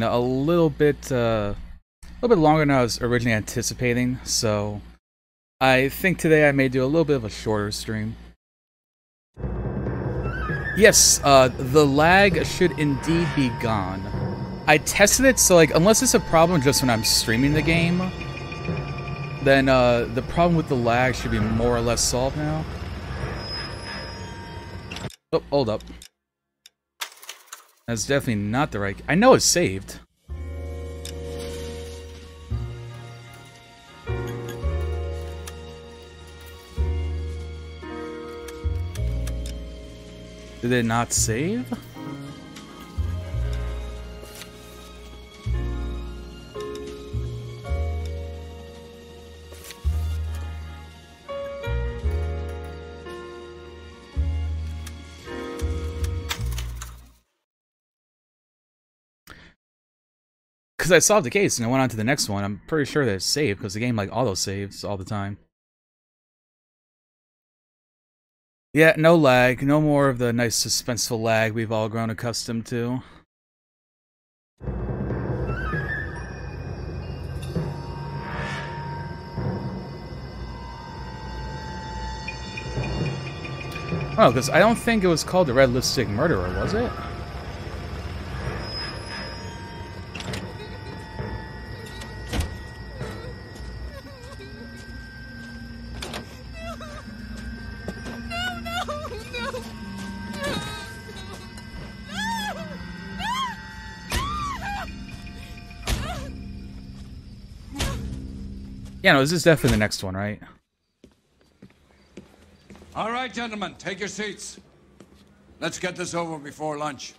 a little bit longer than I was originally anticipating. So I think today I may do a little bit of a shorter stream. Yes, the lag should indeed be gone. I tested it, so like, unless it's a problem just when I'm streaming the game, then the problem with the lag should be more or less solved now. Oh, hold up. That's definitely not the right... I know it's saved. Did it not save? Because I solved the case and I went on to the next one. I'm pretty sure that it's saved because the game like auto saves all the time. Yeah, no lag. No more of the nice suspenseful lag we've all grown accustomed to. Oh, because I don't think it was called the Red Lipstick Murderer, was it? Yeah, no, this is definitely the next one, right? All right, gentlemen, take your seats. Let's get this over before lunch.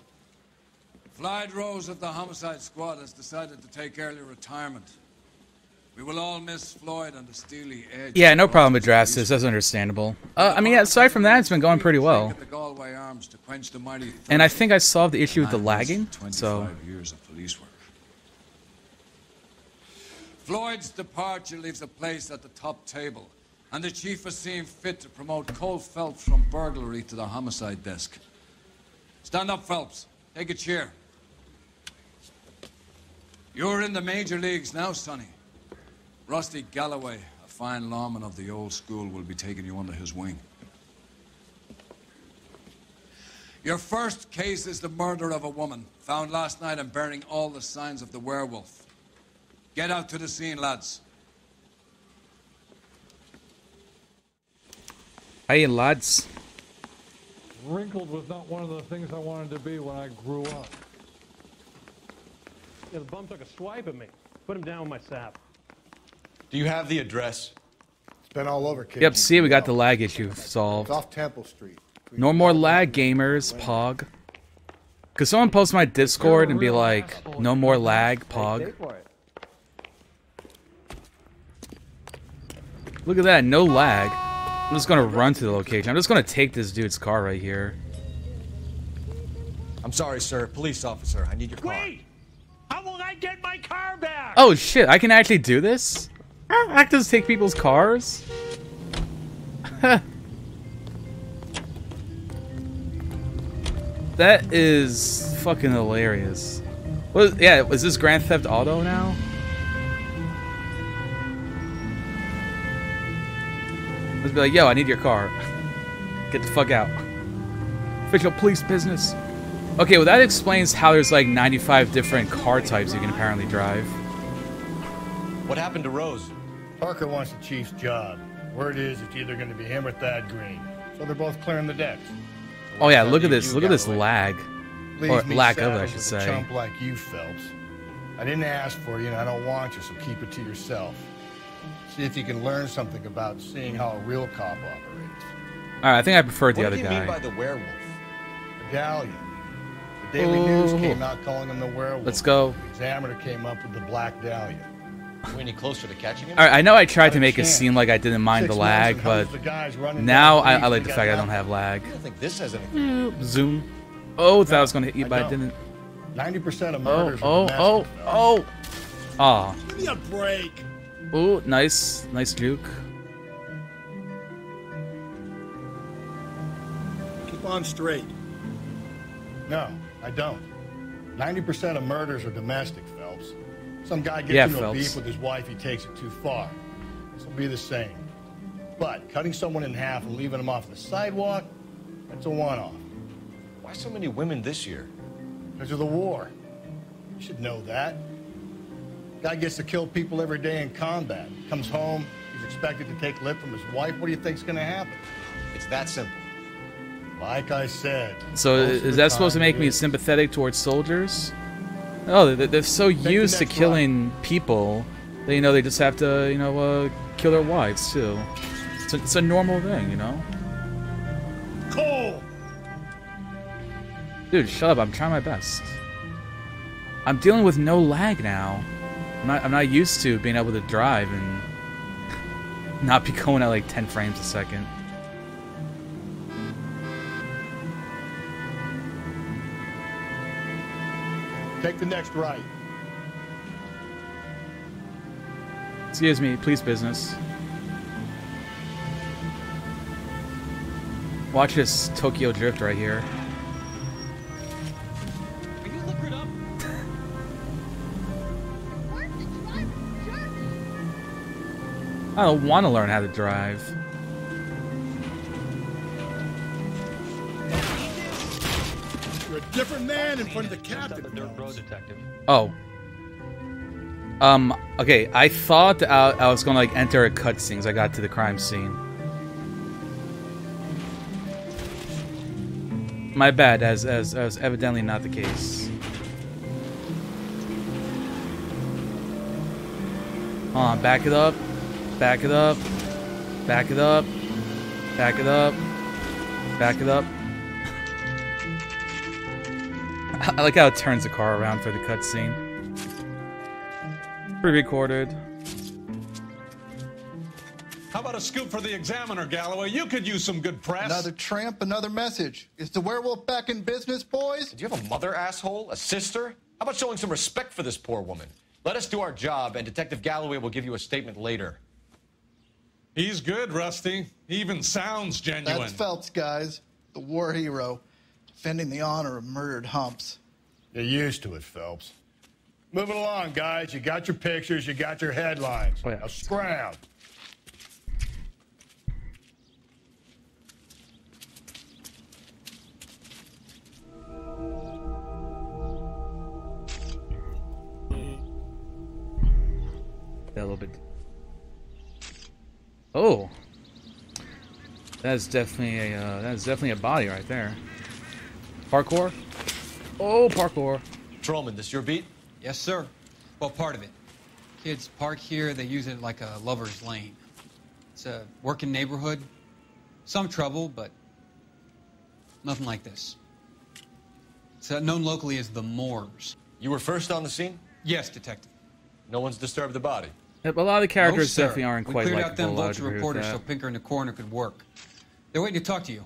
Floyd Rose of the Homicide Squad has decided to take early retirement. We will all miss Floyd on the steely edge. Yeah, no problem with Drastis. That's understandable. I mean, yeah, aside from that, it's been going pretty well. And I think I solved the issue with the lagging, so... 25 years of police work. Floyd's departure leaves a place at the top table, and the chief has seen fit to promote Cole Phelps from burglary to the homicide desk. Stand up, Phelps. Take a chair. You're in the major leagues now, Sonny. Rusty Galloway, a fine lawman of the old school, will be taking you under his wing. Your first case is the murder of a woman, found last night and bearing all the signs of the werewolf. Get out to the scene, lads. Hey, lads. Wrinkled was not one of the things I wanted to be when I grew up. Yeah, the bum took a swipe at me. Put him down with my sap. Do you have the address? It's been all over, kid. Yep, see, we got the lag issue solved. It's off Temple Street. No more lag, gamers, Pog. Could someone post my Discord and be like, no more lag, Pog? Look at that, no lag. I'm just gonna run to the location. I'm just gonna take this dude's car right here. I'm sorry, sir. Police officer, I need your car. Wait! How will I get my car back? Oh shit, I can actually do this? Actors take people's cars? That is fucking hilarious. Well, yeah, is this Grand Theft Auto now? Let's be like, yo, I need your car. Get the fuck out. Official police business. Okay, well that explains how there's like 95 different car types you can apparently drive. What happened to Rose? Parker wants the chief's job. Word is it's either going to be him or Thad Green. So they're both clearing the decks. Oh yeah, look at this. Look at this lag. Leaves Or me lack of it, I saddled should with say. a chump like you, Phelps. I didn't ask for you, and I don't want you, so keep it to yourself. See if you can learn something about seeing how a real cop operates. Alright, I think I preferred the What other do you mean guy. by the werewolf? Medallion. The Daily News Ooh. came out calling him the werewolf. Let's go. The Examiner came up with the Black Dahlia. Are we any closer to catching him? Alright, I know I tried to Not a make it chance. seem like I didn't mind 6 the months lag, and but hundreds of guys running now down I streets like the got fact I don't nothing. have lag. I don't think this has anything. Zoom. Oh, thought I was gonna hit you, I but I don't. didn't. 90% of Oh, murders oh, are domestic, oh, Phelps. oh. Aw. Give me a break. Ooh, nice. Nice juke. Keep on straight. No, I don't. 90% of murders are domestic, Phelps. Some guy gets Yeah, into a Phelps. beef with his wife, he takes it too far. This will be the same. But cutting someone in half and leaving them off the sidewalk, that's a one-off. Why so many women this year? Because of the war. You should know that. Guy gets to kill people every day in combat. Comes home, he's expected to take lip from his wife. What do you think's gonna happen? It's that simple. Like I said. So most of is the that supposed to time make it me is. sympathetic towards soldiers? Oh, they're so the used to next killing people that, you know, they just have to, you know, kill their wives too. It's a normal thing, you know? Cole! Dude, shut up, I'm trying my best. I'm dealing with no lag now. I'm not used to being able to drive and not be going at like 10 frames a second. Take the next right. Excuse me, please business. Watch this Tokyo Drift right here. Are you liquored up? I don't want to learn how to drive. You're a different man in front of the captain. The dirt road detective. Oh. Okay, I thought I was gonna like enter a cutscene as I got to the crime scene. My bad, as evidently not the case. Hold on, back it up. Back it up. Back it up. Back it up. Back it up. I like how it turns the car around for the cutscene. Pre-recorded. How about a scoop for the Examiner, Galloway? You could use some good press. Another tramp, another message. Is the werewolf back in business, boys? Do you have a mother, asshole? A sister? How about showing some respect for this poor woman? Let us do our job, and Detective Galloway will give you a statement later. He's good, Rusty. He even sounds genuine. That's Phelps, guys. The war hero. Defending the honor of murdered humps. You're used to it, Phelps. Moving along, guys. You got your pictures, you got your headlines. Oh, yeah. Now scram. A little bit. Oh, that's definitely a body right there. Parkour. Oh, parkour. Patrolman, this your beat? Yes, sir. Well, part of it. Kids park here, they use it like a lover's lane. It's a working neighborhood. Some trouble, but nothing like this. It's known locally as the Moors. You were first on the scene? Yes, detective. No one's disturbed the body. Yep, a lot of the characters No, sir. definitely aren't quite We cleared out them likable. I would vulture agree with reporters that. so Pinker and the coroner could work. They're waiting to talk to you.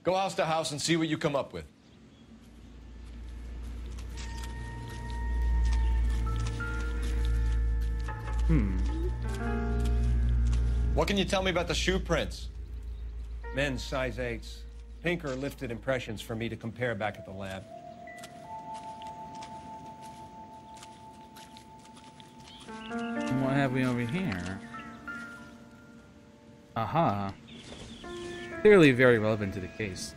Go house to house and see what you come up with. What can you tell me about the shoe prints? Men's size 8s. Pinker lifted impressions for me to compare back at the lab. And what have we over here? Aha. Clearly very relevant to the case.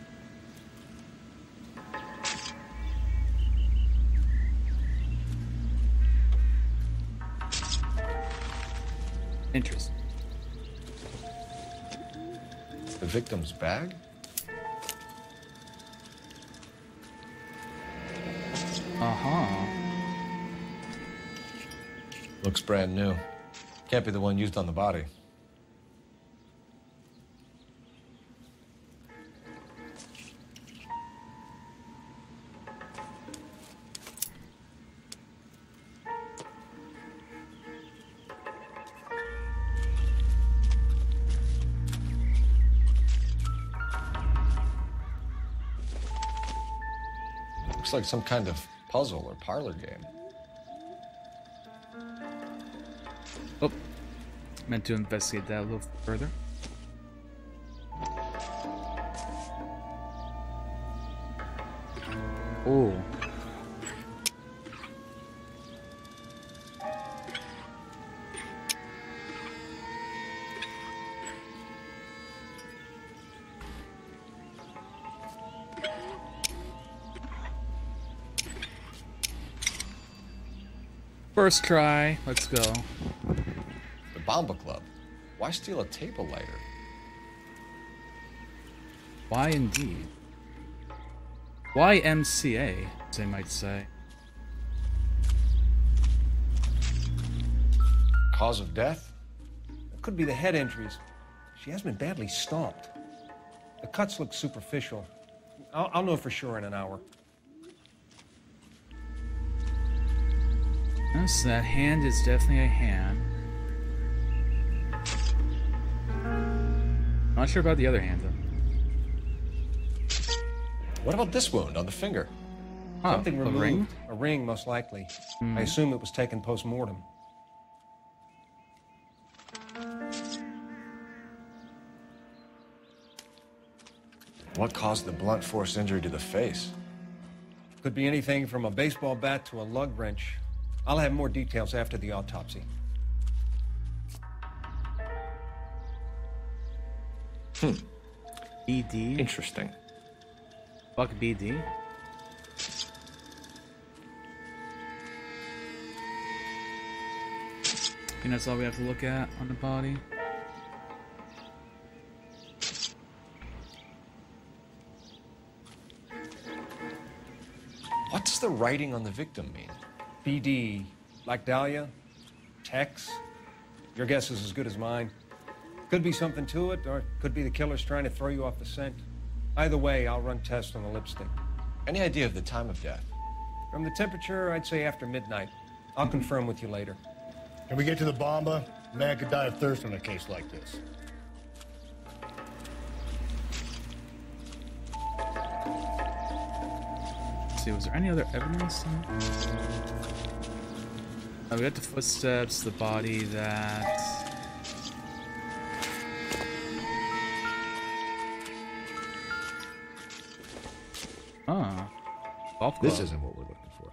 Interesting. The victim's bag? Uh-huh. Looks brand new. Can't be the one used on the body. Looks like some kind of puzzle or parlor game. Oh, meant to investigate that a little further. Oh. First try. Let's go. The Bomba Club. Why steal a table lighter? Why indeed? YMCA, as they might say. Cause of death? It could be the head injuries. She has been badly stomped. The cuts look superficial. I'll know for sure in an hour. Yes, that hand is definitely a hand. Not sure about the other hand, though. What about this wound on the finger? Huh, Something a removed. ring? A ring, most likely. I assume it was taken post-mortem. What caused the blunt force injury to the face? Could be anything from a baseball bat to a lug wrench. I'll have more details after the autopsy. BD? Interesting. Fuck BD? I think that's all we have to look at on the body. What does the writing on the victim mean? BD, like Dahlia, Tex. Your guess is as good as mine. Could be something to it, or it could be the killer's trying to throw you off the scent. Either way, I'll run tests on the lipstick. Any idea of the time of death? From the temperature, I'd say after midnight. I'll confirm with you later. Can we get to the Bomba? A man could die of thirst on a case like this. Let's see, was there any other evidence? Oh, we got the footsteps, the body, that... Ah. Golf club. This isn't what we're looking for.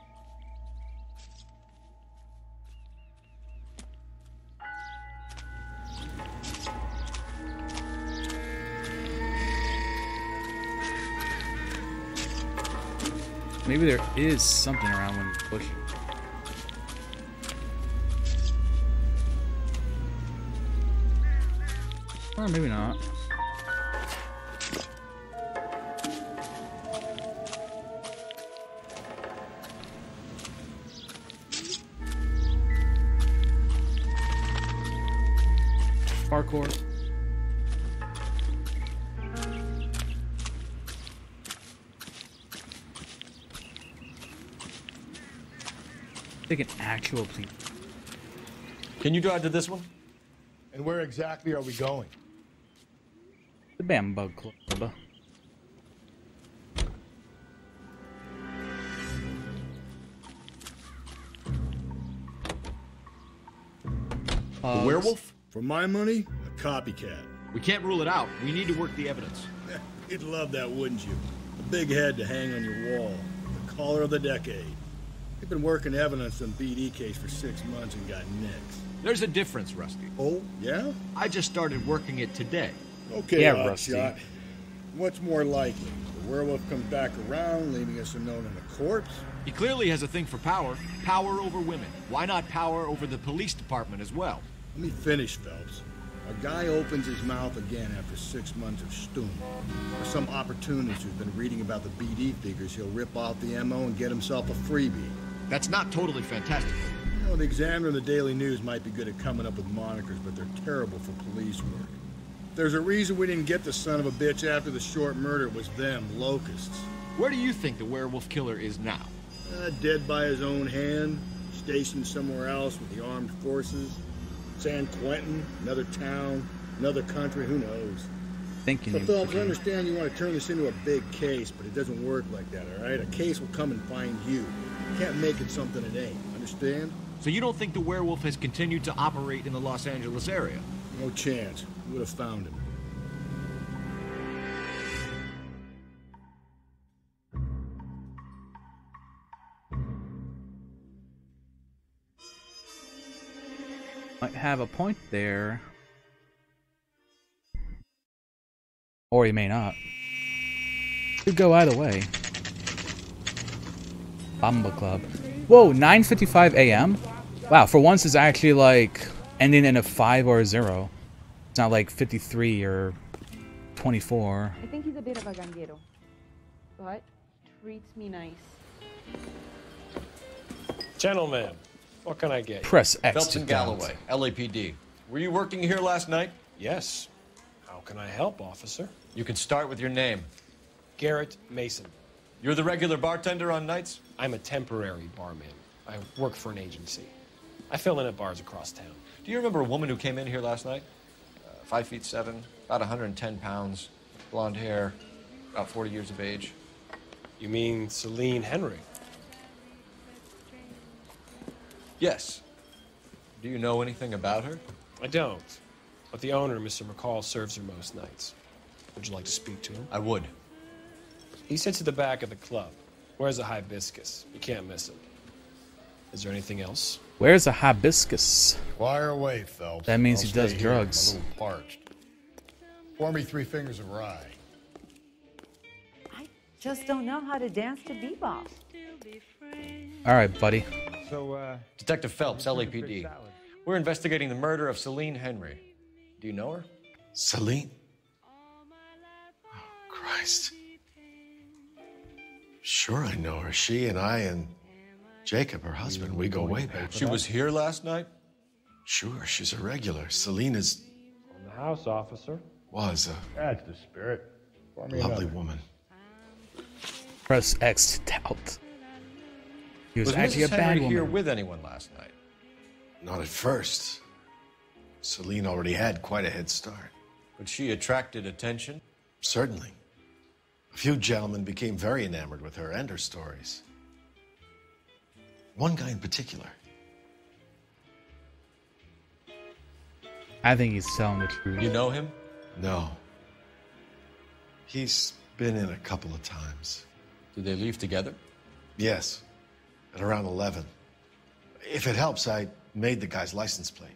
Maybe there is something around when you push it. Or maybe not. Parkour. Take an actual plea. Can you drive to this one? And where exactly are we going? The Bamboo Club. The werewolf? For my money, a copycat. We can't rule it out. We need to work the evidence. You'd love that, wouldn't you? A big head to hang on your wall. The caller of the decade. You've been working evidence on BD case for 6 months and got nicks. There's a difference, Rusty. Oh, yeah? I just started working it today. Okay, Yeah, Rusty. Hotshot. What's more likely? The werewolf comes back around, leaving us unknown in a corpse? He clearly has a thing for power. Power over women. Why not power over the police department as well? Let me finish, Phelps. A guy opens his mouth again after 6 months of stewing. For some opportunist who's been reading about the BD figures, he'll rip off the MO and get himself a freebie. That's not totally fantastical. You know, the Examiner and the Daily News might be good at coming up with monikers, but they're terrible for police work. There's a reason we didn't get the son of a bitch after the short murder. It was them, locusts. Where do you think the werewolf killer is now? Dead by his own hand, stationed somewhere else with the armed forces. San Quentin, another town, another country, who knows? Thinking So, you Phelps, I understand you want to turn this into a big case, but it doesn't work like that, all right? A case will come and find you. You can't make it something it ain't, understand? So you don't think the werewolf has continued to operate in the Los Angeles area? No chance. We would have found him. Might have a point there. Or he may not. Could go either way. Bomba Club. Whoa, 9:55 a.m.? Wow, for once it's actually like ending in a 5 or a 0. It's not like 53 or 24. I think he's a bit of a ganguero, but treats me nice. Gentlemen, what can I get you? Press X Phelps to and doubt. Galloway, LAPD. Were you working here last night? Yes. How can I help, officer? You can start with your name. Garrett Mason. You're the regular bartender on nights? I'm a temporary barman. I work for an agency. I fill in at bars across town. Do you remember a woman who came in here last night? 5'7", about 110 pounds, blonde hair, about 40 years of age. You mean Celine Henry? Yes. Do you know anything about her? I don't. But the owner, Mr. McCall, serves her most nights. Would you like to speak to him? I would. He sits at the back of the club. Wears a hibiscus. You can't miss him. Is there anything else? Where's a hibiscus? Fire away, Phelps. That means I'll he does stay here. drugs. I'm a little parched. Pour me 3 fingers of rye. I just don't know how to dance to bebop. All right, buddy. So, Detective Phelps, LAPD. We're investigating the murder of Celine Henry. Do you know her? Celine? Oh, Christ. Sure I know her. She and I and Jacob, her husband, we go way back. She was here last night? Sure, she's a regular. Celine is... On the house, officer. Was That's the spirit. Pour a me lovely another. woman. Press X to doubt. He was actually Mrs. a bad Henry woman. here with anyone last night? Not at first. Celine already had quite a head start. But she attracted attention? Certainly. A few gentlemen became very enamored with her and her stories. One guy in particular. I think he's telling the truth. You know him? No. He's been in a couple of times. Did they leave together? Yes. At around 11. If it helps, I made the guy's license plate.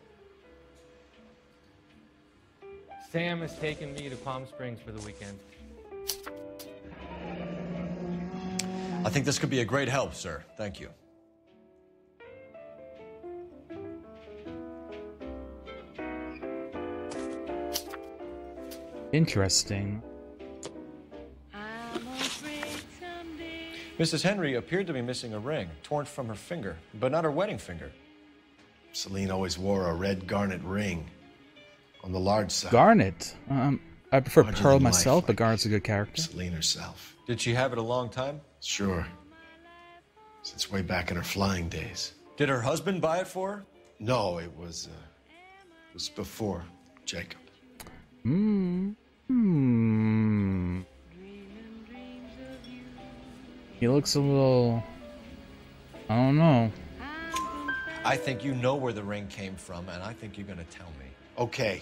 Sam has taken me to Palm Springs for the weekend. I think this could be a great help, sir. Thank you. Interesting. Mrs. Henry appeared to be missing a ring, torn from her finger, but not her wedding finger. Celine always wore a red garnet ring on the large side. Garnet. I prefer Larger Pearl than life, myself, but like Garnet's a good character. Celine herself. Did she have it a long time? Sure. Since way back in her flying days. Did her husband buy it for her? No, it was before Jacob. He looks a little... I don't know. I think you know where the ring came from, and I think you're going to tell me. Okay.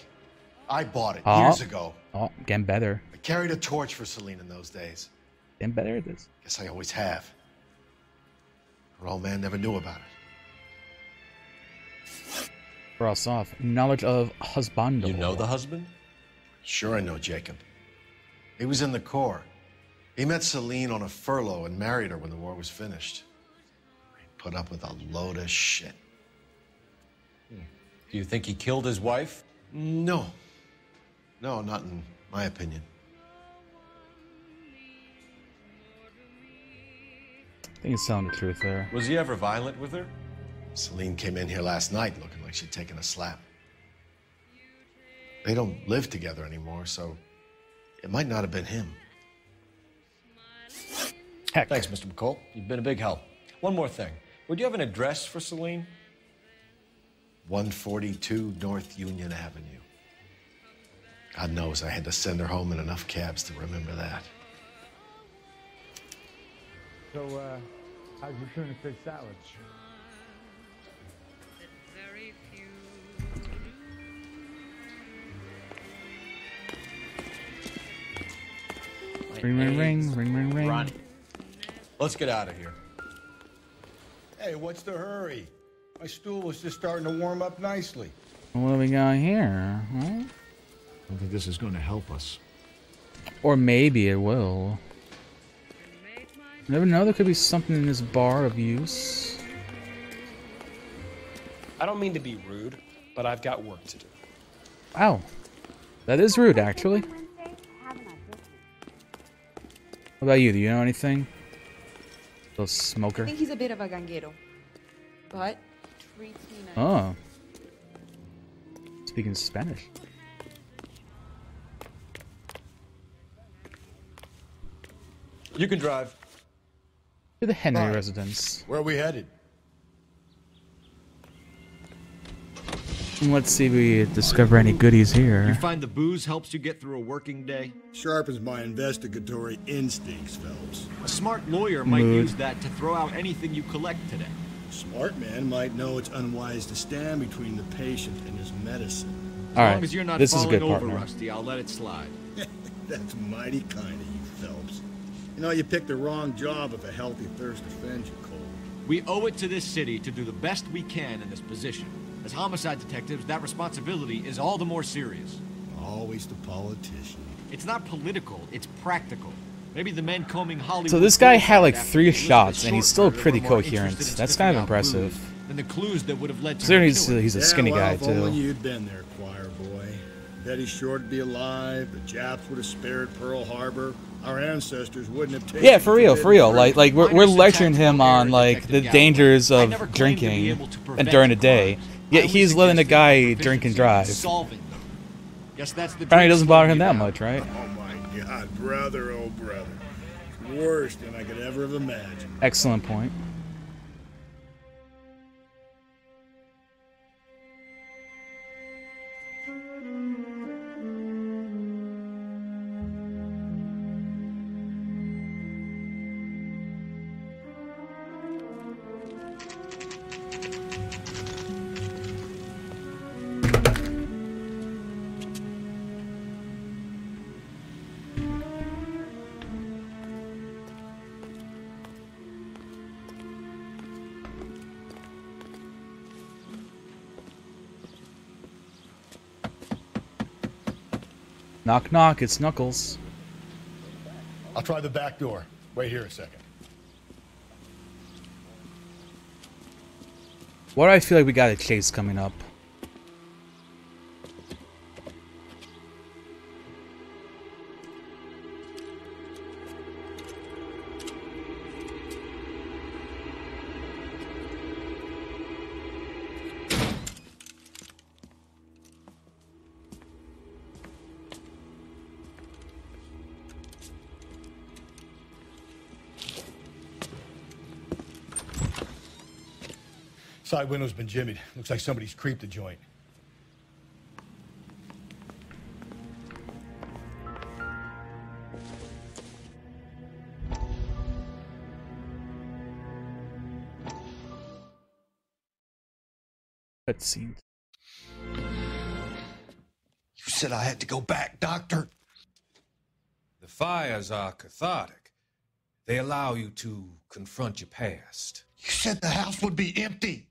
I bought it Oh. years ago. Oh, getting better. I carried a torch for Celine in those days. Getting better at this. Guess I always have. Her old man never knew about it. Cross off. Knowledge of husband. You know the husband? Sure I know Jacob. He was in the Corps. He met Celine on a furlough and married her when the war was finished. He put up with a load of shit. Do you think he killed his wife? No. No, not in my opinion. I think he's telling the truth there. Was he ever violent with her? Celine came in here last night looking like she'd taken a slap. They don't live together anymore, so it might not have been him. Heck. Thanks, Mr. McCall. You've been a big help. One more thing. Would you have an address for Celine? 142 North Union Avenue. God knows I had to send her home in enough cabs to remember that. So, how's your tuna fish salad? Ring, ring, ring, ring, ring, ring. Run. Let's get out of here. Hey, what's the hurry? My stool was just starting to warm up nicely. What do we got here? Huh? I don't think this is going to help us. Or maybe it will. You never know, there could be something in this bar of use. I don't mean to be rude, but I've got work to do. Wow. That is rude, actually. What about you? Do you know anything? Little smoker. I think he's a bit of a ganguero, but treats me nice. Oh. Speaking Spanish. You can drive. To the Henry Right. residence. Where are we headed? Let's see if we discover any goodies You here. find the booze helps you get through a working day? Sharpens my investigatory instincts, Phelps. A smart lawyer might Mood. use that to throw out anything you collect today. A smart man might know it's unwise to stand between the patient and his medicine. As All long right, as you're not this is falling good, over, partner. Rusty, I'll let it slide. That's mighty kind of you, Phelps. You know, you picked the wrong job if a healthy thirst offends you, Cole. We owe it to this city to do the best we can in this position. As homicide detectives, that responsibility is all the more serious. Always the politician. It's not political, it's practical. Maybe the men combing Hollywood... So this guy had like after 3 Elizabeth shots, and he's still Short pretty were more coherent. interested in That's sniffing kind of out impressive. booze than the clues that would have led to Considering her killing. he's a skinny guy, if only too. you'd been there, choir boy. Betty Short would be alive, the Japs would have spared Pearl Harbor, our ancestors wouldn't have taken... Yeah, for real. Like we're lecturing him on like the dangers of drinking and during the day. Yet he's letting the guy drink and drive. Guess that's the Apparently, it doesn't bother him that much, right? Oh my God, brother, oh brother. Worse than I could ever have imagined. Excellent point. Knock, knock, it's Knuckles. I'll try the back door. Wait here a second. Why do I feel like we got a chase coming up? Side window's been jimmied. Looks like somebody's creeped the joint. Cutscene. You said I had to go back, Doctor. The fires are cathartic. They allow you to confront your past. You said the house would be empty.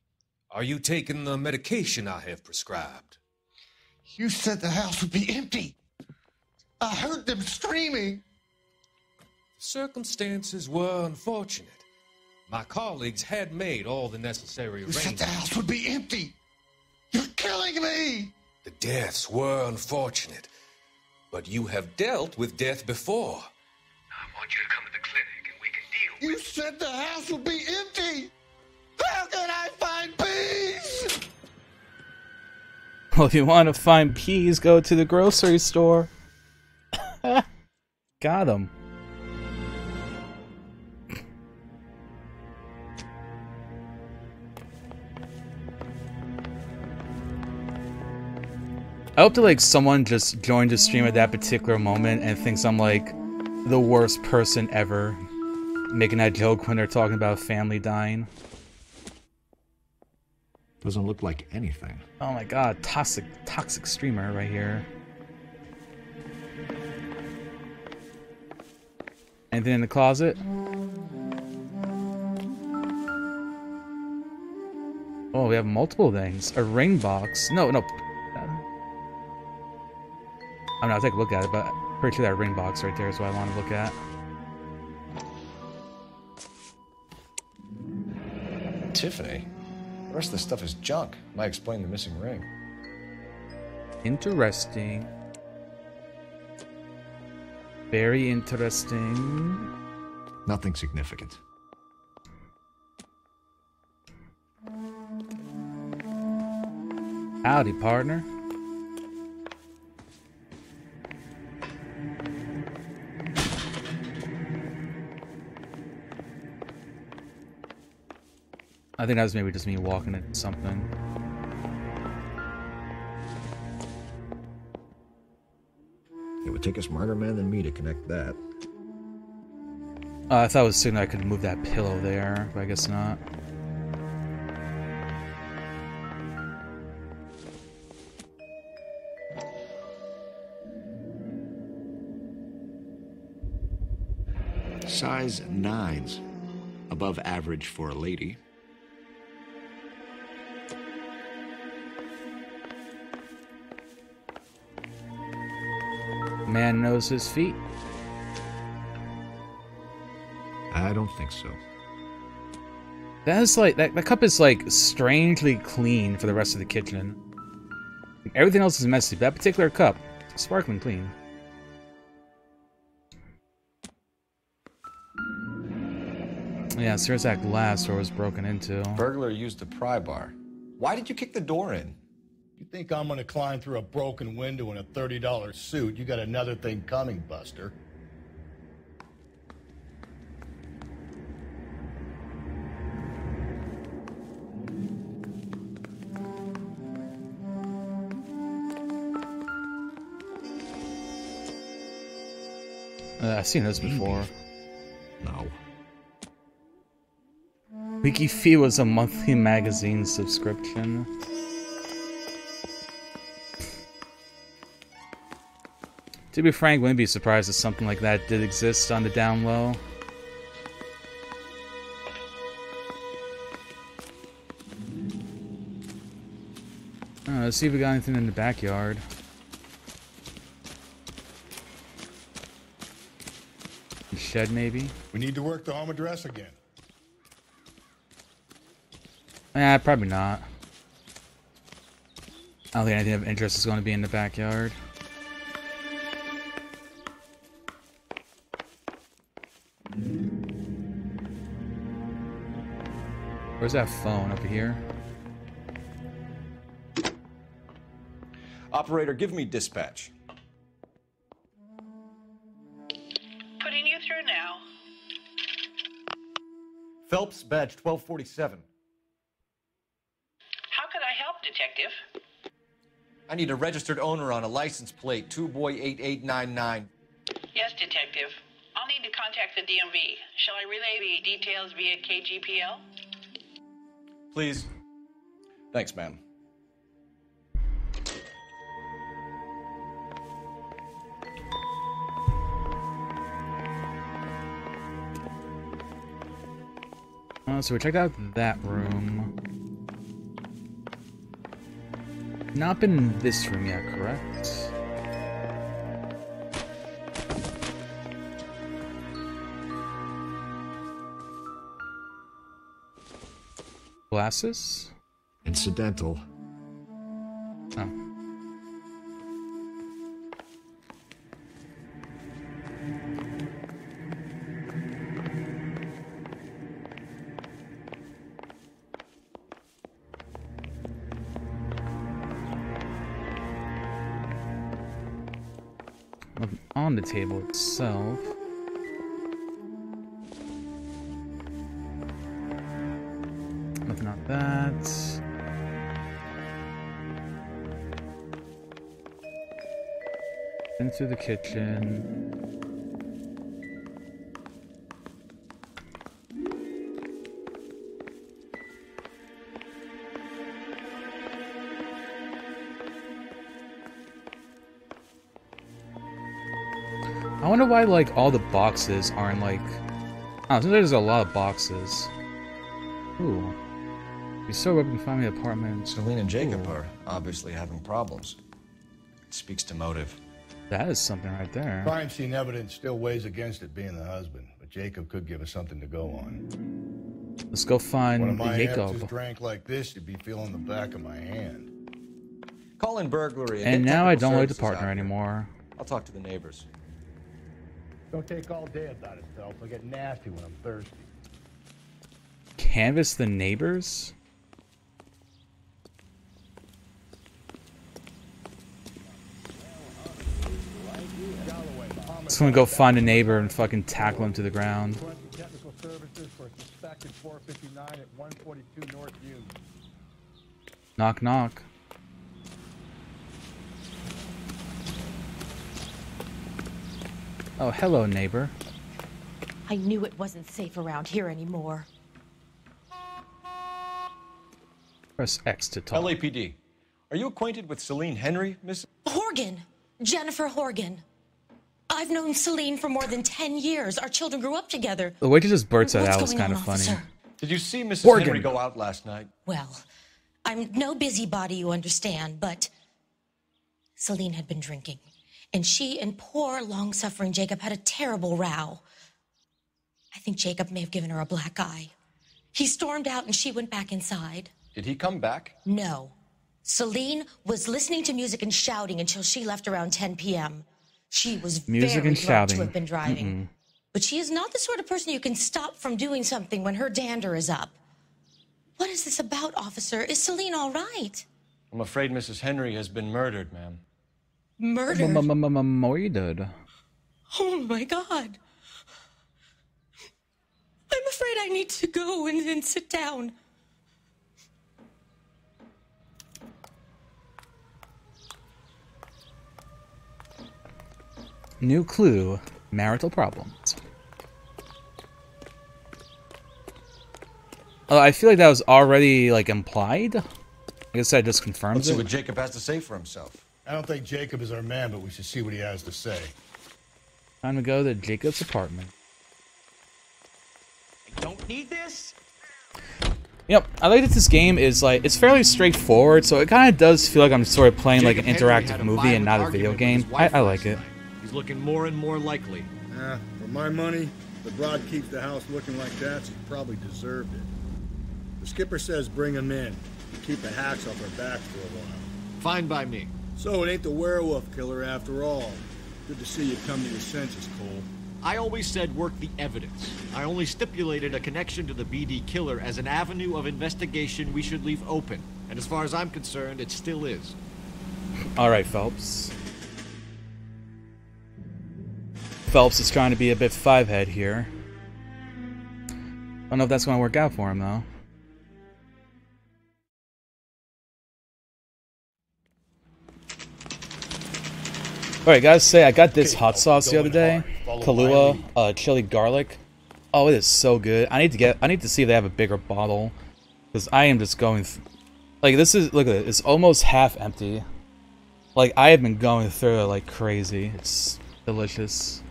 Are you taking the medication I have prescribed? You said the house would be empty. I heard them screaming. The circumstances were unfortunate. My colleagues had made all the necessary You said the arrangements. house would be empty. You're killing me. The deaths were unfortunate, but you have dealt with death before. I want you to come to the clinic and we can deal You said the house would be empty. How can I find peace? Well, if you want to find peas, go to the grocery store. Got him. I hope that like someone just joined the stream at that particular moment and thinks I'm like the worst person ever, making that joke when they're talking about family dying. Doesn't look like anything. Oh my god, toxic streamer right here. Anything in the closet? Oh, we have multiple things. A ring box. No. I mean, I'll take a look at it, but I'm pretty sure that ring box right there is what I want to look at. Tiffany? The rest of the stuff is junk. Might explain the missing ring. Interesting. Very interesting. Nothing significant. Howdy, partner. I think that was maybe just me walking into something. It would take a smarter man than me to connect that. I thought it was soon I could move that pillow there, but I guess not. Size 9s. Above average for a lady. Man knows his feet. I don't think so. That is like that cup is like strangely clean for the rest of the kitchen. Like, everything else is messy, but that particular cup, sparkling clean. Yeah, so there's that glass door was broken into. Burglar used the pry bar. Why did you kick the door in? You think I'm gonna climb through a broken window in a $30 suit? You got another thing coming, Buster. I've seen this before. No. WikiFee was a monthly magazine subscription. To be frank, wouldn't be surprised if something like that did exist on the down low. Let's see if we got anything in the backyard. Shed, maybe? We need to work the home address again. Probably not. I don't think anything of interest is going to be in the backyard. Where's that phone? Over here? Operator, give me dispatch. Putting you through now. Phelps, badge 1247. How could I help, Detective? I need a registered owner on a license plate, 2boy8899. Yes, Detective. I'll need to contact the DMV. Shall I relay the details via KGPL? Please. Thanks, ma'am. So we checked out that room. Not been in this room yet, correct? Glasses? Incidental. Oh. On the table itself. Nothing on that. Into the kitchen. I wonder why, like, all the boxes aren't, like... Oh, so there's a lot of boxes. Ooh. You so up and find me an apartment. Celine and Jacob are obviously having problems. It speaks to motive. That is something right there. Crime scene evidence still weighs against it being the husband, but Jacob could give us something to go on. Let's go find One of my Jacob. amateurs drank like this, you'd be feeling the back of my hand. Call in burglary. And get now I technical don't like the services partner out here. anymore. I'll talk to the neighbors. Don't take all day about itself. I get nasty when I'm thirsty. Canvass the neighbors? Just gonna go find a neighbor and fucking tackle him to the ground. Technical services for a suspected 459 at 142 North Union. Knock knock. Oh, hello, neighbor. I knew it wasn't safe around here anymore. Press X to talk. LAPD. Are you acquainted with Celine Henry, Miss? Horgan. Jennifer Horgan. I've known Celine for more than 10 years. Our children grew up together. The way she just blurts that What's out was going kind on, of funny. officer? Did you see Mrs. Horgan. Henry go out last night? Well, I'm no busybody, you understand, but Celine had been drinking, and she and poor, long-suffering Jacob had a terrible row. I think Jacob may have given her a black eye. He stormed out, and she went back inside. Did he come back? No. Celine was listening to music and shouting until she left around 10 p.m. She was Music very and drunk shouting. to have been driving. Mm-mm. But she is not the sort of person you can stop from doing something when her dander is up. What is this about, officer? Is Celine all right? I'm afraid Mrs. Henry has been murdered, ma'am. Murdered? Murdered. Oh, my God. I'm afraid I need to go and sit down. New clue: marital problems. Oh, I feel like that was already like implied. I guess that just confirms Let's see it. what Jacob has to say for himself. I don't think Jacob is our man, but we should see what he has to say. Time to go to Jacob's apartment. I don't need this. Yep, I like that this game is like, it's fairly straightforward, so it kind of does feel like I'm sort of playing like an Jacob Henry had interactive a movie and violent not a video argument with game. his wife I like last it. night. He's looking more and more likely. For my money, the broad keeps the house looking like that, she probably deserved it. The skipper says bring him in. Keep the hacks off our backs for a while. Fine by me. So it ain't the werewolf killer after all. Good to see you come to your senses, Cole. I always said work the evidence. I only stipulated a connection to the BD killer as an avenue of investigation we should leave open. And as far as I'm concerned, it still is. Alright, Phelps. Phelps is trying to be a bit five-head here. I don't know if that's going to work out for him, though. Alright, guys, say I got this hot sauce the other day. Kahlua, chili garlic. Oh, it is so good. I need to see if they have a bigger bottle. Because I am just going... Like, this is... Look at it. It's almost half empty. Like, I have been going through it like crazy. It's delicious.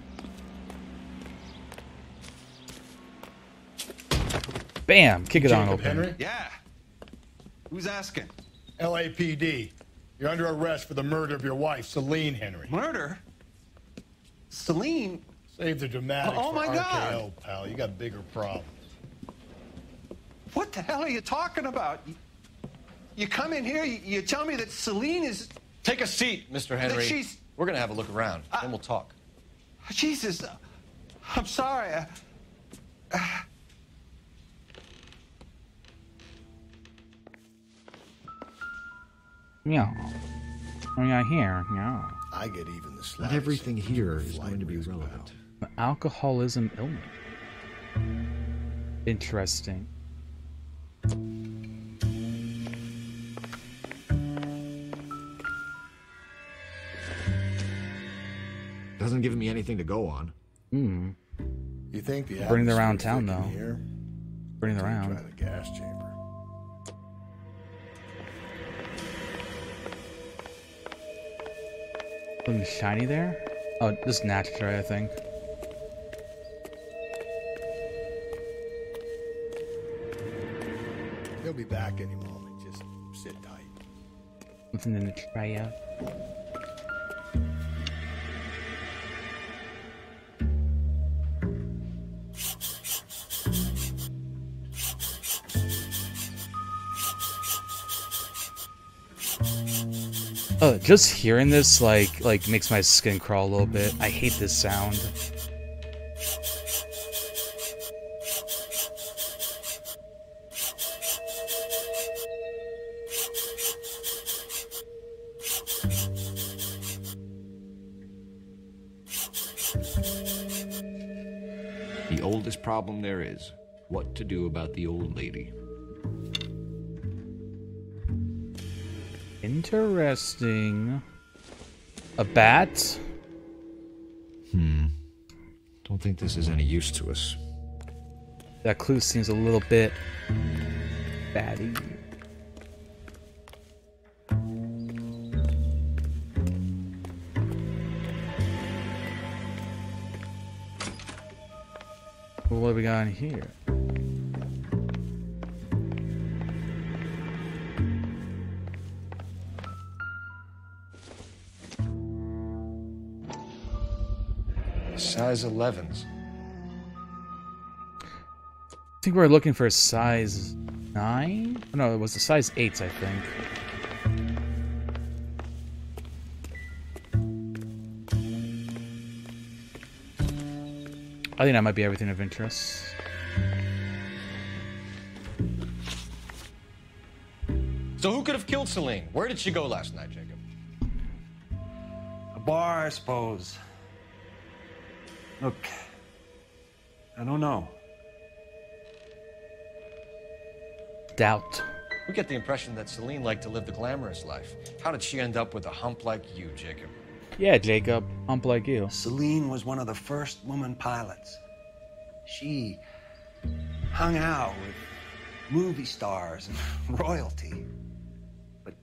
Bam! Kick it on Jacob open. Henry? Yeah. Who's asking? LAPD. You're under arrest for the murder of your wife, Celine Henry. Murder? Celine? Save the dramatics Oh, for my RKO, God. pal. You got bigger problems. What the hell are you talking about? You come in here, you tell me that Celine is... Take a seat, Mr. Henry. she's- We're gonna have a look around, then we'll talk. Jesus, I'm sorry. Yeah. Oh yeah, here. Yeah. I get even the slightest. Not everything here is going to be relevant. Alcoholism illness. Interesting. Doesn't give me anything to go on. Hmm. You think the Bring it around atmosphere's town, thick in though. Here? Bring it Try around. the gas chamber. Something shiny there? Oh, just natural, I think. He'll be back any moment. Just sit tight. Something in the tray out. Just hearing this like makes my skin crawl a little bit. I hate this sound. The oldest problem there is, what to do about the old lady. Interesting. A bat? Don't think this is any use to us. That clue seems a little bit batty. Well, what do we got in here? Size 11s. I think we're looking for a size 9? No, it was a size 8s, I think. I think that might be everything of interest. So who could have killed Celine? Where did she go last night, Jacob? A bar, I suppose. Look, I don't know. Doubt. We get the impression that Celine liked to live the glamorous life. How did she end up with a hump like you, Jacob? Yeah, Jacob. Hump like you. Celine was one of the first woman pilots. She hung out with movie stars and royalty. But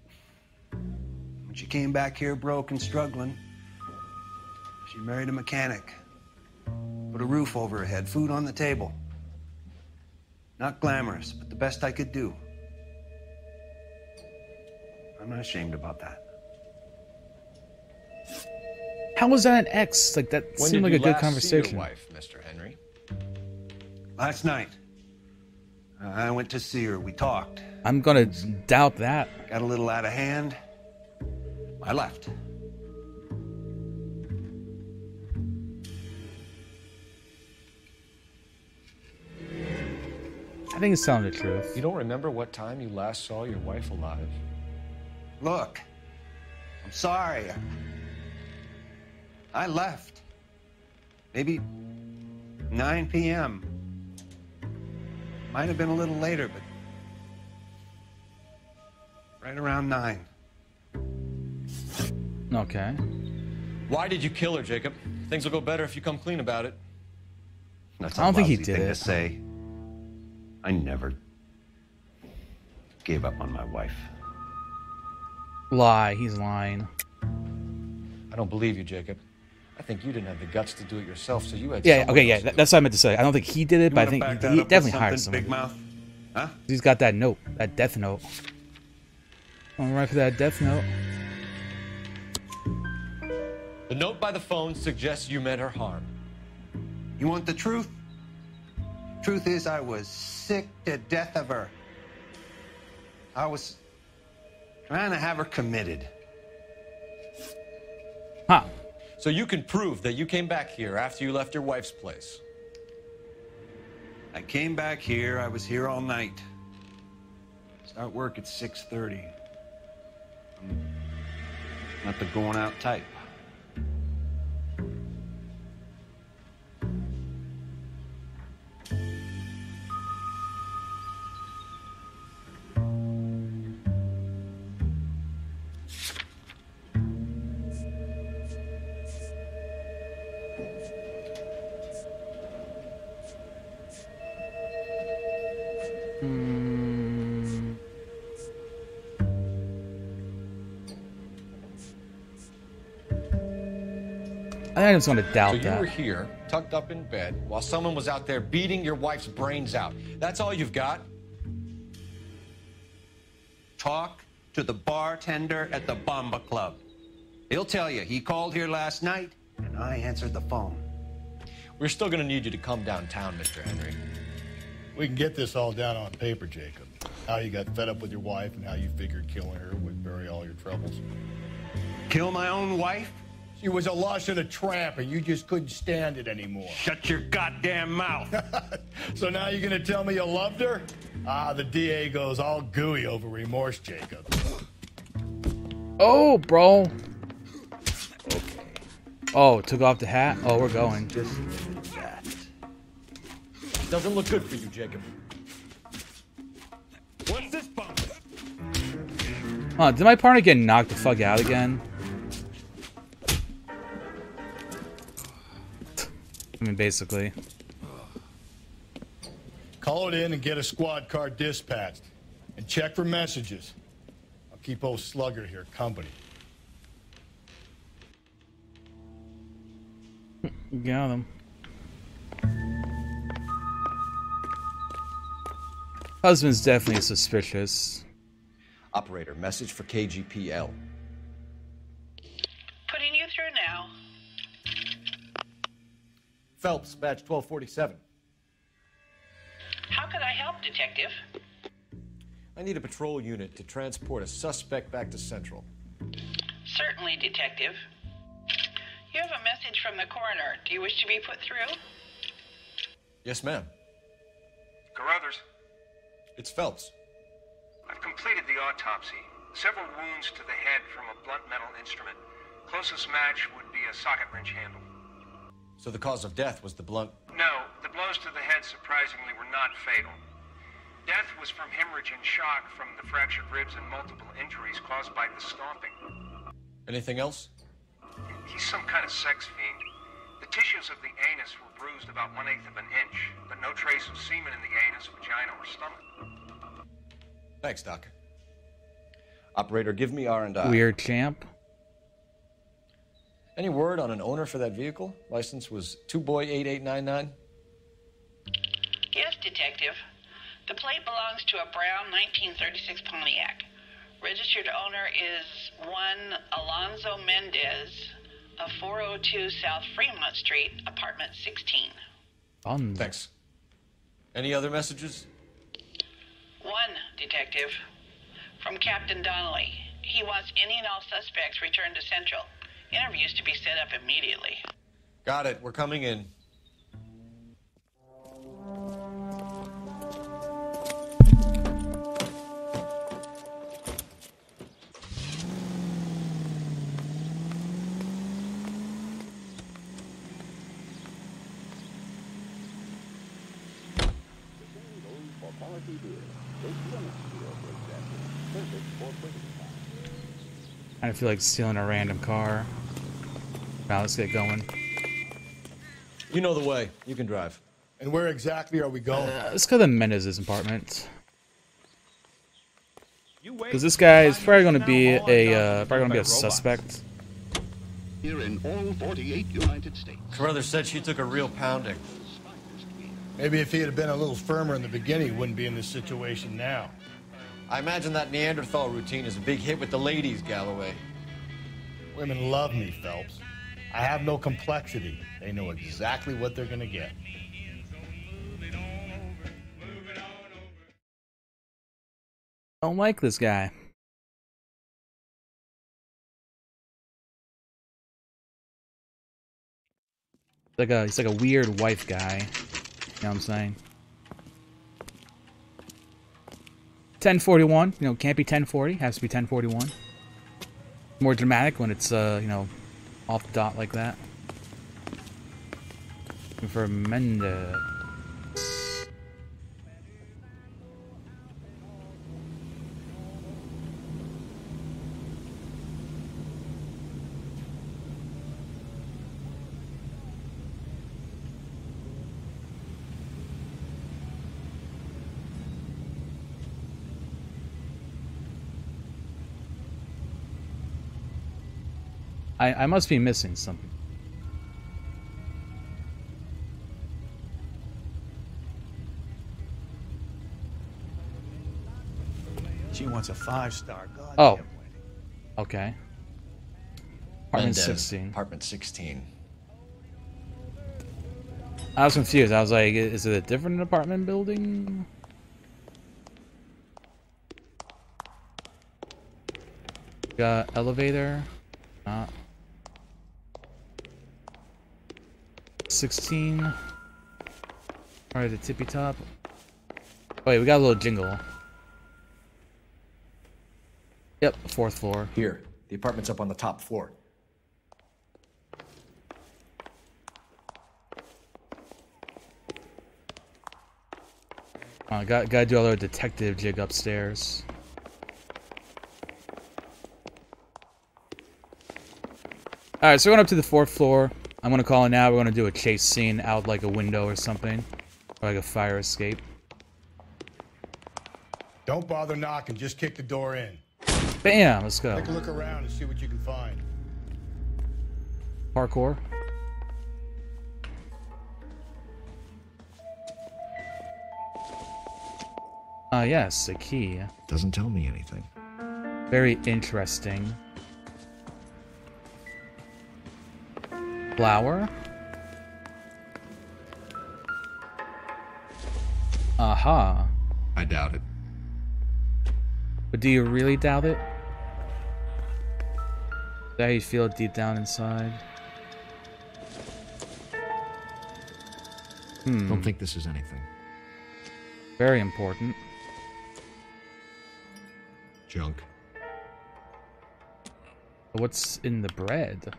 when she came back here broke and struggling, she married a mechanic. Put a roof over her head, food on the table. Not glamorous, but the best I could do. I'm not ashamed about that. How was that an ex? Like, that When seemed did like you a good last conversation. See your wife, Mr. Henry? Last night. I went to see her. We talked. I'm gonna doubt that. Got a little out of hand. I left. I think it's telling the truth. You don't remember what time you last saw your wife alive? Look, I'm sorry. I left. Maybe 9 p.m. Might have been a little later, but right around 9. Okay. Why did you kill her, Jacob? Things will go better if you come clean about it. That's I don't think he lousy did thing it. to say. I never gave up on my wife. Lie. He's lying. I don't believe you, Jacob. I think you didn't have the guts to do it yourself, so you had Yeah, someone okay, yeah. else do it. That's what I meant to say. I don't think he did it, but I think back that he up with definitely hired something, someone. Big Mouth? Huh? He's got that note, that death note. I'm right for that death note. The note by the phone suggests you meant her harm. You want the truth? Truth is, I was sick to death of her. I was trying to have her committed. Huh. So you can prove that you came back here after you left your wife's place. I came back here. I was here all night. Start work at 6:30. I'm not the going out type. I just want to doubt So you that. were here, tucked up in bed, while someone was out there beating your wife's brains out. That's all you've got? Talk to the bartender at the Bomba Club. He'll tell you he called here last night, and I answered the phone. We're still going to need you to come downtown, Mr. Henry. We can get this all down on paper, Jacob. How you got fed up with your wife and how you figured killing her would bury all your troubles. Kill my own wife? She was a lush and a tramp, and you just couldn't stand it anymore. Shut your goddamn mouth. So now you're gonna tell me you loved her? Ah, the DA goes all gooey over remorse, Jacob. Oh, bro. Oh, took off the hat? Oh, we're going. Doesn't look good for you, Jacob. What's this bump? Huh, did my partner get knocked the fuck out again? I mean, basically. Call it in and get a squad car dispatched. And check for messages. I'll keep old Slugger here company. Got him. Husband's definitely suspicious. Operator, message for KGPL. Putting you through now. Phelps, badge 1247. How could I help, Detective? I need a patrol unit to transport a suspect back to Central. Certainly, Detective. You have a message from the coroner. Do you wish to be put through? Yes, ma'am. Carruthers, It's Phelps. I've completed the autopsy. Several wounds to the head from a blunt metal instrument. Closest match would be a socket wrench handle. So the cause of death was the blunt... No, the blows to the head surprisingly were not fatal. Death was from hemorrhage and shock from the fractured ribs and multiple injuries caused by the stomping. Anything else? He's some kind of sex fiend. The tissues of the anus were bruised about 1/8 of an inch, but no trace of semen in the anus, vagina, or stomach. Thanks, Doc. Operator, give me R&I. Weird champ. Any word on an owner for that vehicle? License was 2boy8899. Yes, Detective. The plate belongs to a brown 1936 Pontiac. Registered owner is one Alonzo Mendez of 402 South Fremont Street, apartment 16. Thanks. Any other messages? One, Detective. From Captain Donnelly. He wants any and all suspects returned to Central. Interviews to be set up immediately. Got it. We're coming in. I feel like stealing a random car. Now let's get going. You know the way. You can drive. And where exactly are we going? Let's go to Mendez's apartment. Because this guy is probably going to be a suspect. Here in all 48 United States. Carruthers said she took a real pounding. Maybe if he had been a little firmer in the beginning, he wouldn't be in this situation now. I imagine that Neanderthal routine is a big hit with the ladies, Galloway. Women love me, Phelps. I have no complexity. They know exactly what they're gonna get. Don't like this guy. He's like a weird wife guy. You know what I'm saying? 1041, you know, can't be 1040, has to be 1041. More dramatic when it's, you know, off the dot like that. Looking for Mendez. I must be missing something. She wants a 5-star. God Oh. Okay. Apartment Mendez, 16. Apartment 16. I was confused. I was like, is it a different apartment building? Got elevator. 16. Alright, the tippy top. Wait, we got a little jingle. Yep, 4th floor. Here, the apartment's up on the top floor. Gotta do a little detective jig upstairs. Alright, so we're going up to the 4th floor. I'm gonna call it now. We're gonna do a chase scene out like a window or something. Or like a fire escape. Don't bother knocking, just kick the door in. Bam! Let's go. Take a look around and see what you can find. Parkour. Yes, a key. Doesn't tell me anything. Very interesting. Flower. Aha. I doubt it. But do you really doubt it? Is that how you feel deep down inside? Don't think this is anything. Very important. Junk. What's in the bread?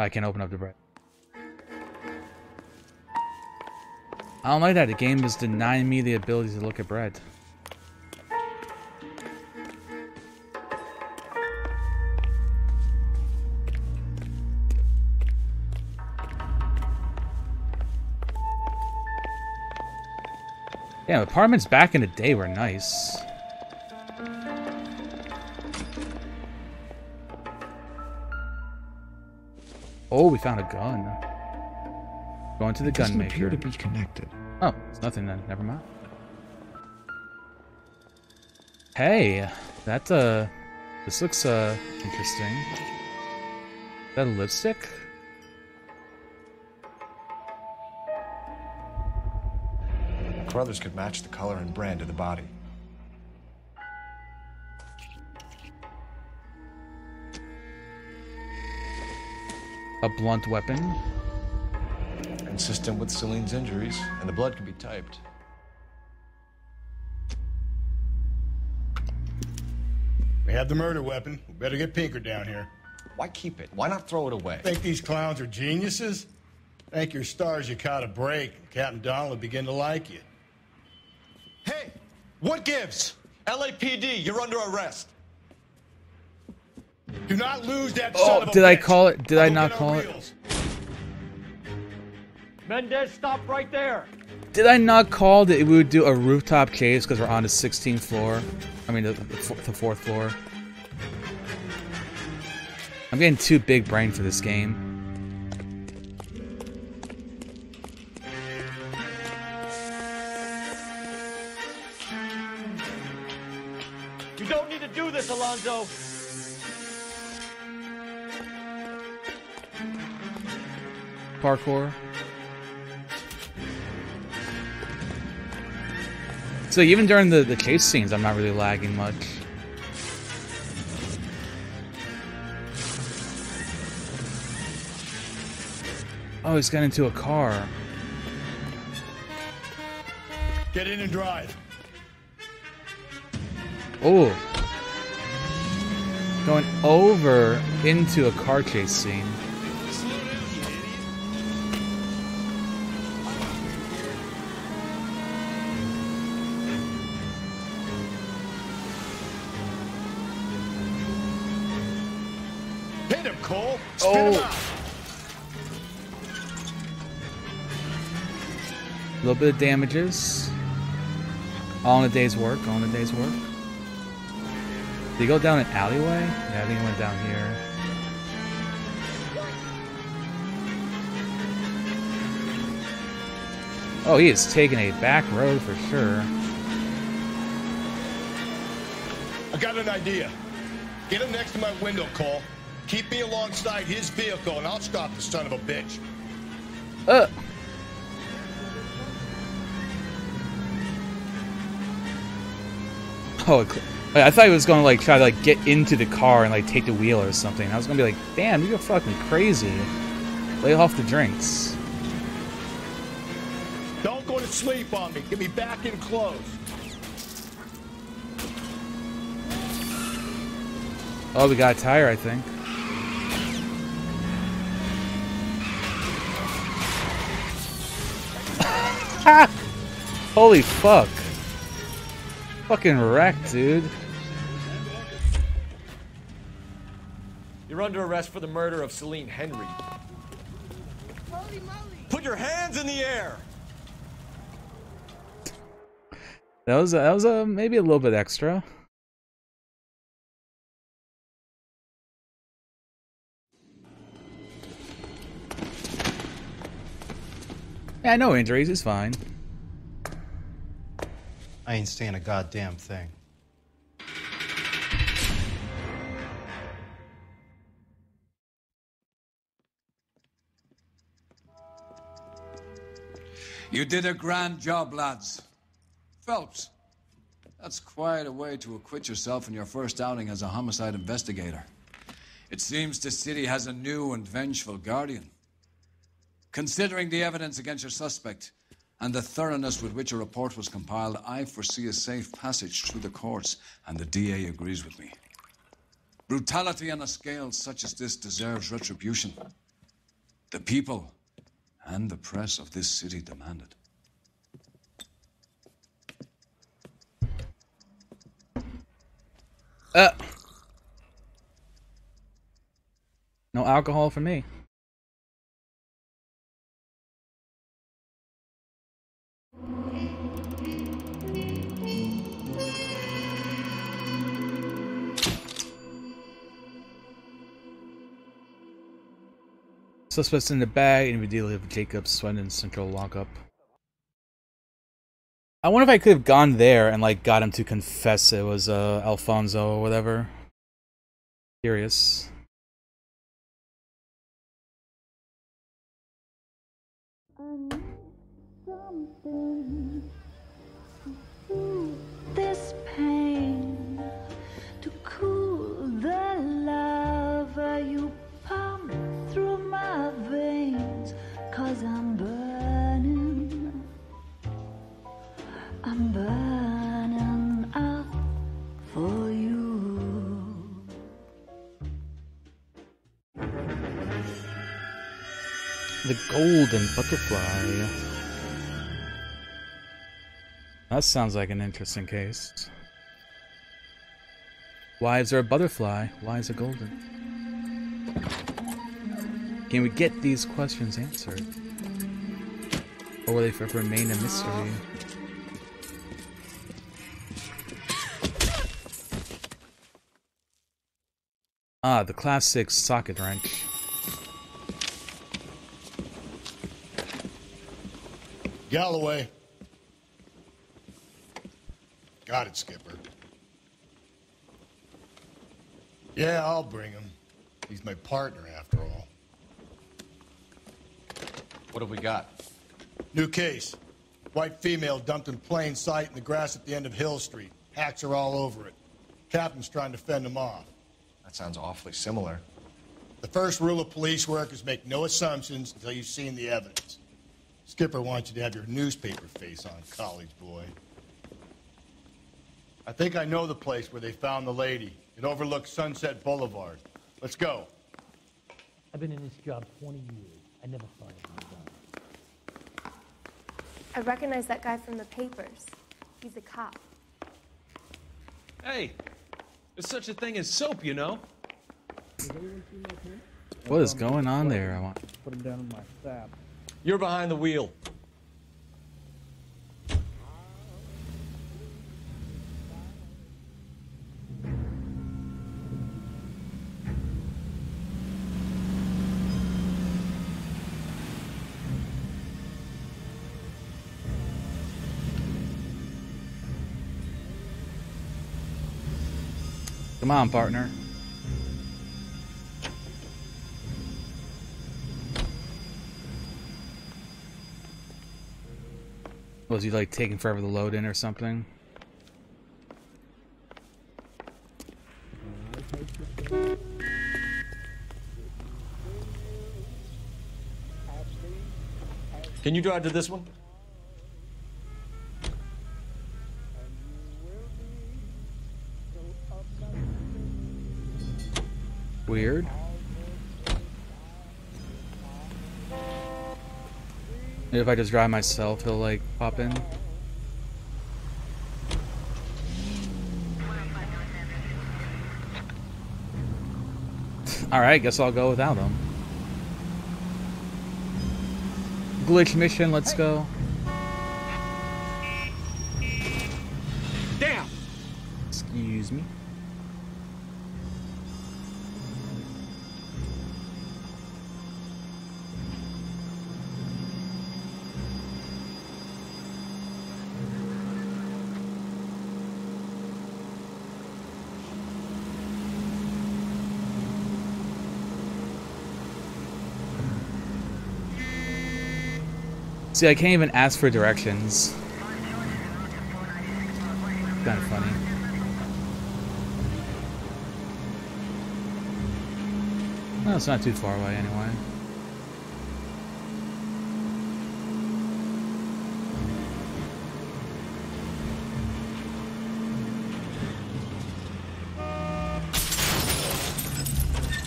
I can't open up the bread. I don't like that. The game is denying me the ability to look at bread. Yeah, apartments back in the day were nice. Oh, we found a gun. Going to the gun doesn't maker. appear to be connected. Oh, it's nothing then. Never mind. Hey, that this looks interesting. Is that a lipstick? Brothers could match the color and brand of the body. A blunt weapon. Consistent with Celine's injuries, and the blood can be typed. We have the murder weapon. We better get Pinker down here. Why keep it? Why not throw it away? Think these clowns are geniuses? Thank your stars you caught a break. Captain Donald will begin to like you. Hey, what gives? LAPD, you're under arrest. Do not lose that son of a did I bitch. call it? Did I not call it? Mendez, stop right there. Did I not call that we would do a rooftop chase because we're on the 16th floor? I mean, the 4th floor. I'm getting too big brain for this game. You don't need to do this, Alonzo. Parkour. So even during the chase scenes, I'm not really lagging much. Oh, he's got into a car. Get in and drive. Oh. Going over into a car chase scene. Hit him, Cole. Spin him out. A little bit of damages. All in a day's work. All in a day's work. Did he go down an alleyway? Yeah, I think he went down here. Oh, he is taking a back road for sure. I got an idea. Get him next to my window, Cole. Keep me alongside his vehicle, and I'll stop the son of a bitch. Oh, I thought he was gonna like try to like get into the car and like take the wheel or something. I was gonna be like, damn, you're fucking crazy. Lay off the drinks. Don't go to sleep on me. Get me back in close. Oh, we got a tire, I think. Holy fuck. Fucking wrecked, dude. You're under arrest for the murder of Celine Henry. Put your hands in the air! That was maybe a little bit extra. Yeah, no injuries, it's fine. I ain't saying a goddamn thing. You did a grand job, lads. Phelps, that's quite a way to acquit yourself in your first outing as a homicide investigator. It seems the city has a new and vengeful guardian. Considering the evidence against your suspect and the thoroughness with which a report was compiled, I foresee a safe passage through the courts, and the DA agrees with me. Brutality on a scale such as this deserves retribution. The people and the press of this city demand it. No alcohol for me. Suspects in the bag, and we deal with Jacob Swindon Central lockup. I wonder if I could have gone there and like got him to confess it was Alfonso or whatever. Curious. This pain to cool the lava you pump through my veins, 'cause I'm burning up for you. The golden butterfly. That sounds like an interesting case. Why is there a butterfly? Why is it golden? Can we get these questions answered? Or will they forever remain a mystery? Ah, the Class 6 socket wrench. Galloway. Got it, Skipper. Yeah, I'll bring him. He's my partner, after all. What have we got? New case. White female dumped in plain sight in the grass at the end of Hill Street. Hacks are all over it. Captain's trying to fend him off. That sounds awfully similar. The first rule of police work is make no assumptions until you've seen the evidence. Skipper wants you to have your newspaper face on, college boy. I think I know the place where they found the lady. It overlooks Sunset Boulevard. Let's go. I've been in this job 20 years. I never thought I'd be done. I recognize that guy from the papers. He's a cop. Hey, there's such a thing as soap, you know? What is going on there? I want. Put him down in my sap. You're behind the wheel. Come on, partner. Was he like taking forever to load in or something? Can you drive to this one? Weird. Maybe if I just drive myself, he'll like pop in. Alright, guess I'll go without him. Glitch mission, let's go. Damn! Excuse me. See, I can't even ask for directions. Kind of funny. Well, it's not too far away anyway.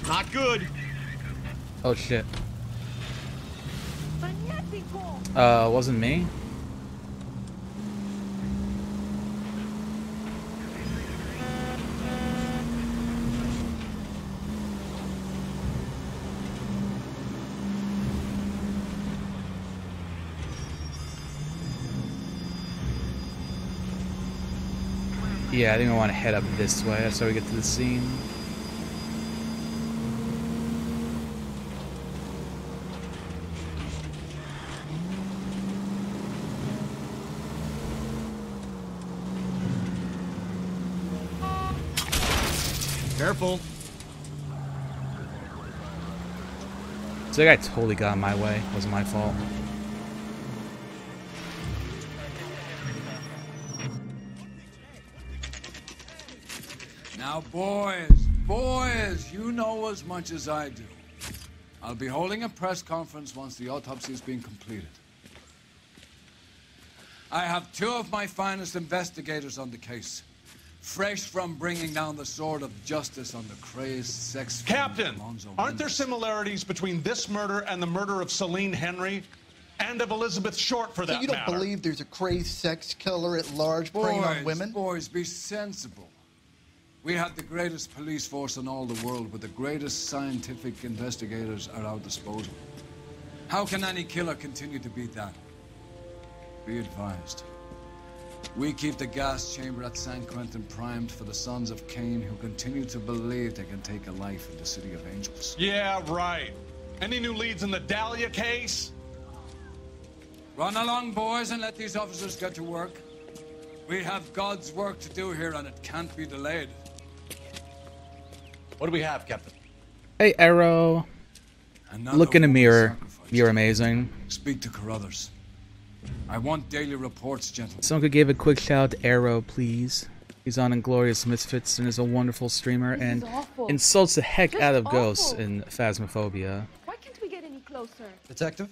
Not good. Oh shit. Wasn't me? Yeah, I think I want to head up this way. That's how we get to the scene. Careful. So that guy totally got in my way. It wasn't my fault. Now, boys, you know as much as I do. I'll be holding a press conference once the autopsy has been completed. I have two of my finest investigators on the case. Fresh from bringing down the sword of justice on the crazed sex... Captain, aren't there similarities between this murder and the murder of Celine Henry? And of Elizabeth Short, for that So you don't matter? believe there's a crazed sex killer at large preying on women? Boys, be sensible. We have the greatest police force in all the world with the greatest scientific investigators at our disposal. How can any killer continue to beat that? Be advised. We keep the gas chamber at San Quentin primed for the sons of Cain who continue to believe they can take a life in the City of Angels. Yeah, right. Any new leads in the Dahlia case? Run along, boys, and let these officers get to work. We have God's work to do here, and it can't be delayed. What do we have, Captain? Hey, Arrow. Look in a mirror. You're amazing. Speak to Carruthers. I want daily reports, gentlemen. Someone could give a quick shout out to Arrow, please. He's on Inglorious Misfits and is a wonderful streamer and insults the heck out of ghosts in Phasmophobia. Why can't we get any closer? Detective,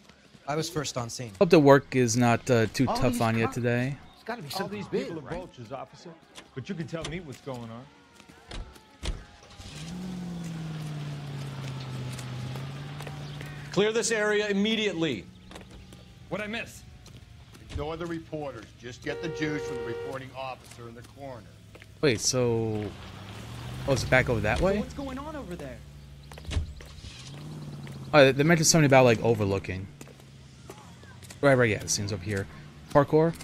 I was first on scene. Hope the work is not too tough on you today. It's gotta be All something these big, people are right? vultures, officer. But you can tell me what's going on. Clear this area immediately. What'd I miss? Ignore the reporters. Just get the juice from the reporting officer in the corner. Wait, so... Oh, is it back over that way? So what's going on over there? Oh, they mentioned something about, like, overlooking. Right, yeah, it seems up here. Parkour?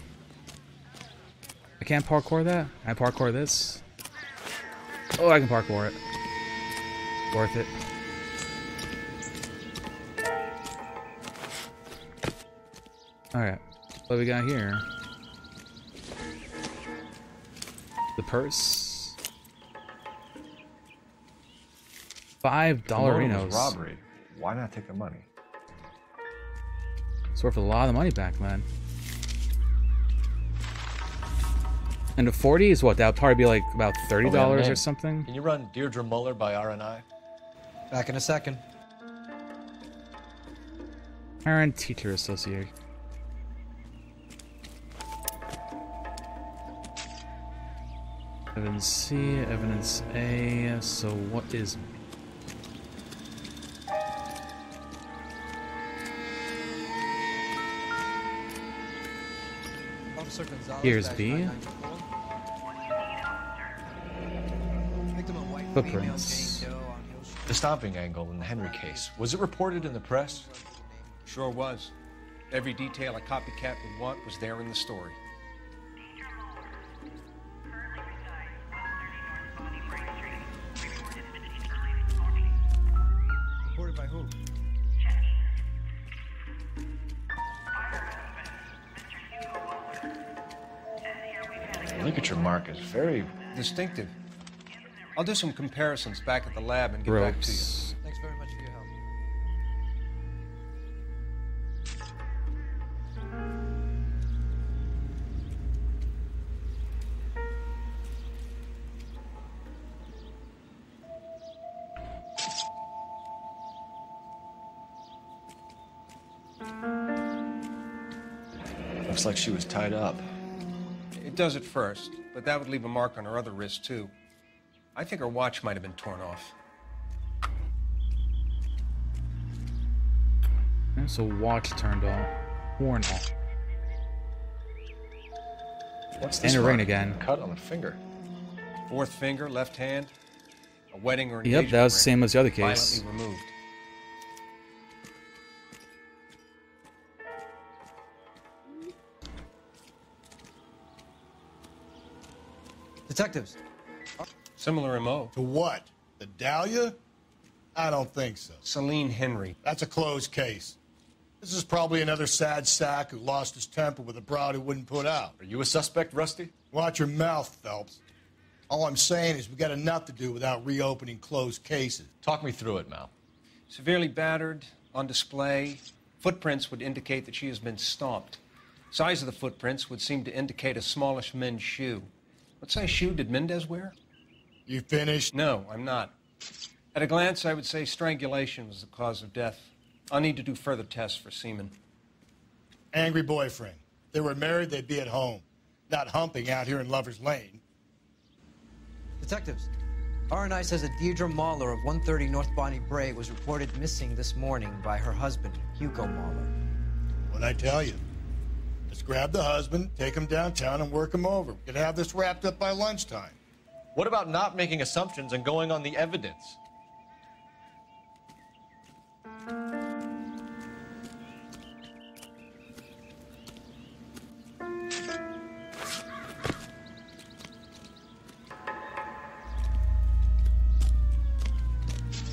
I can't parkour that? Can I parkour this? Oh, I can parkour it. Worth it. Alright, what do we got here? The purse. $5 Renos. Robbery. Why not take the money? It's worth a lot of money back, man. And the 40 is what? That would probably be like about $30 man. or something. Can you run Deirdre Muller by RNI? Back in a second. Parent Teacher Association. Evidence C, evidence A. So what is... Officer Gonzalez, Here's badge B. 994. Victim of white Footprints. female Jane Doe on Hill Street. The stomping angle in the Henry case. Was it reported in the press? Sure was. Every detail a copycat would want was there in the story. Reported by who? The ligature mark is very distinctive. I'll do some comparisons back at the lab and get back to you. Gross. Thanks very much for your help. Looks like she was tied up. It does at first, but that would leave a mark on her other wrist, too. I think her watch might have been torn off. So watch turned off. Worn off. What's this And a ring mark? again. Cut on the finger. Fourth finger, left hand, a wedding or Yep, engagement that was the ring, same as the other case. violently removed. Detectives. Similar MO. To what? The Dahlia? I don't think so. Celine Henry. That's a closed case. This is probably another sad sack who lost his temper with a broad who wouldn't put out. Are you a suspect, Rusty? Watch your mouth, Phelps. All I'm saying is we got enough to do without reopening closed cases. Talk me through it, Mal. Severely battered, on display. Footprints would indicate that she has been stomped. Size of the footprints would seem to indicate a smallish men's shoe. What size shoe did Mendez wear? You finished? No, I'm not. At a glance, I would say strangulation was the cause of death. I'll need to do further tests for semen. Angry boyfriend. If they were married, they'd be at home, not humping out here in Lover's Lane. Detectives. RNI says that Deirdre Mahler of 130 North Bonnie Bray was reported missing this morning by her husband, Hugo Mahler. What'd I tell you? Let's grab the husband, take him downtown, and work him over. We could have this wrapped up by lunchtime. What about not making assumptions and going on the evidence?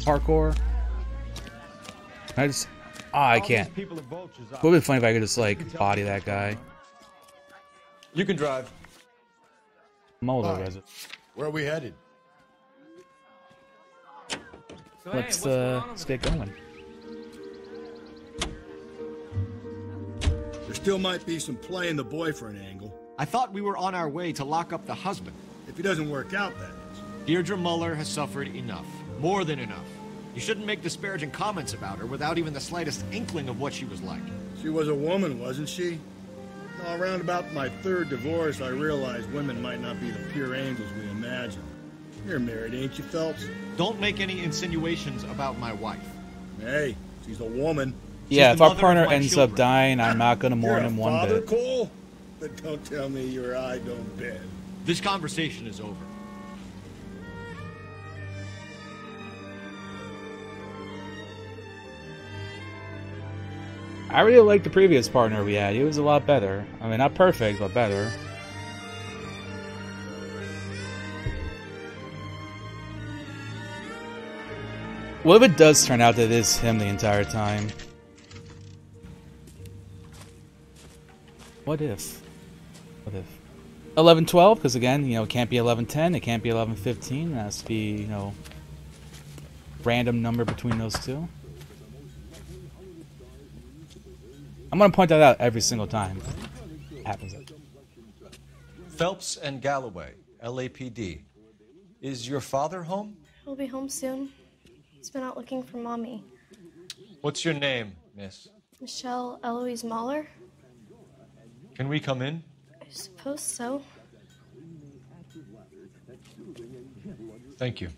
Parkour. I just... I can't. It would have been funny if I could just, like, body that guy. You can drive. Mulder Fine. does it. Where are we headed? Let's get going. There still might be some play in the boyfriend angle. I thought we were on our way to lock up the husband. If he doesn't work out, that is. Deirdre Muller has suffered enough. More than enough. You shouldn't make disparaging comments about her without even the slightest inkling of what she was like. She was a woman, wasn't she? No, around about my third divorce, I realized women might not be the pure angels we imagine. You're married, ain't you, Phelps? Don't make any insinuations about my wife. Hey, she's a woman. Yeah, She's if the our mother partner of my ends children. up dying, I'm not gonna mourn You're him a one father, bit. Cole? But don't tell me your eye don't bend. This conversation is over. I really liked the previous partner we had. He was a lot better. I mean, not perfect, but better. What if it does turn out that it is him the entire time? What if? What if? 11-12, because again, you know, it can't be 11-10, it can't be 11-15. It has to be, you know, random number between those two. I'm gonna point that out every single time it happens. Phelps and Galloway, LAPD. Is your father home? He'll be home soon. He's been out looking for Mommy. What's your name, miss? Michelle Eloise Mahler? Can we come in? I suppose so. Thank you.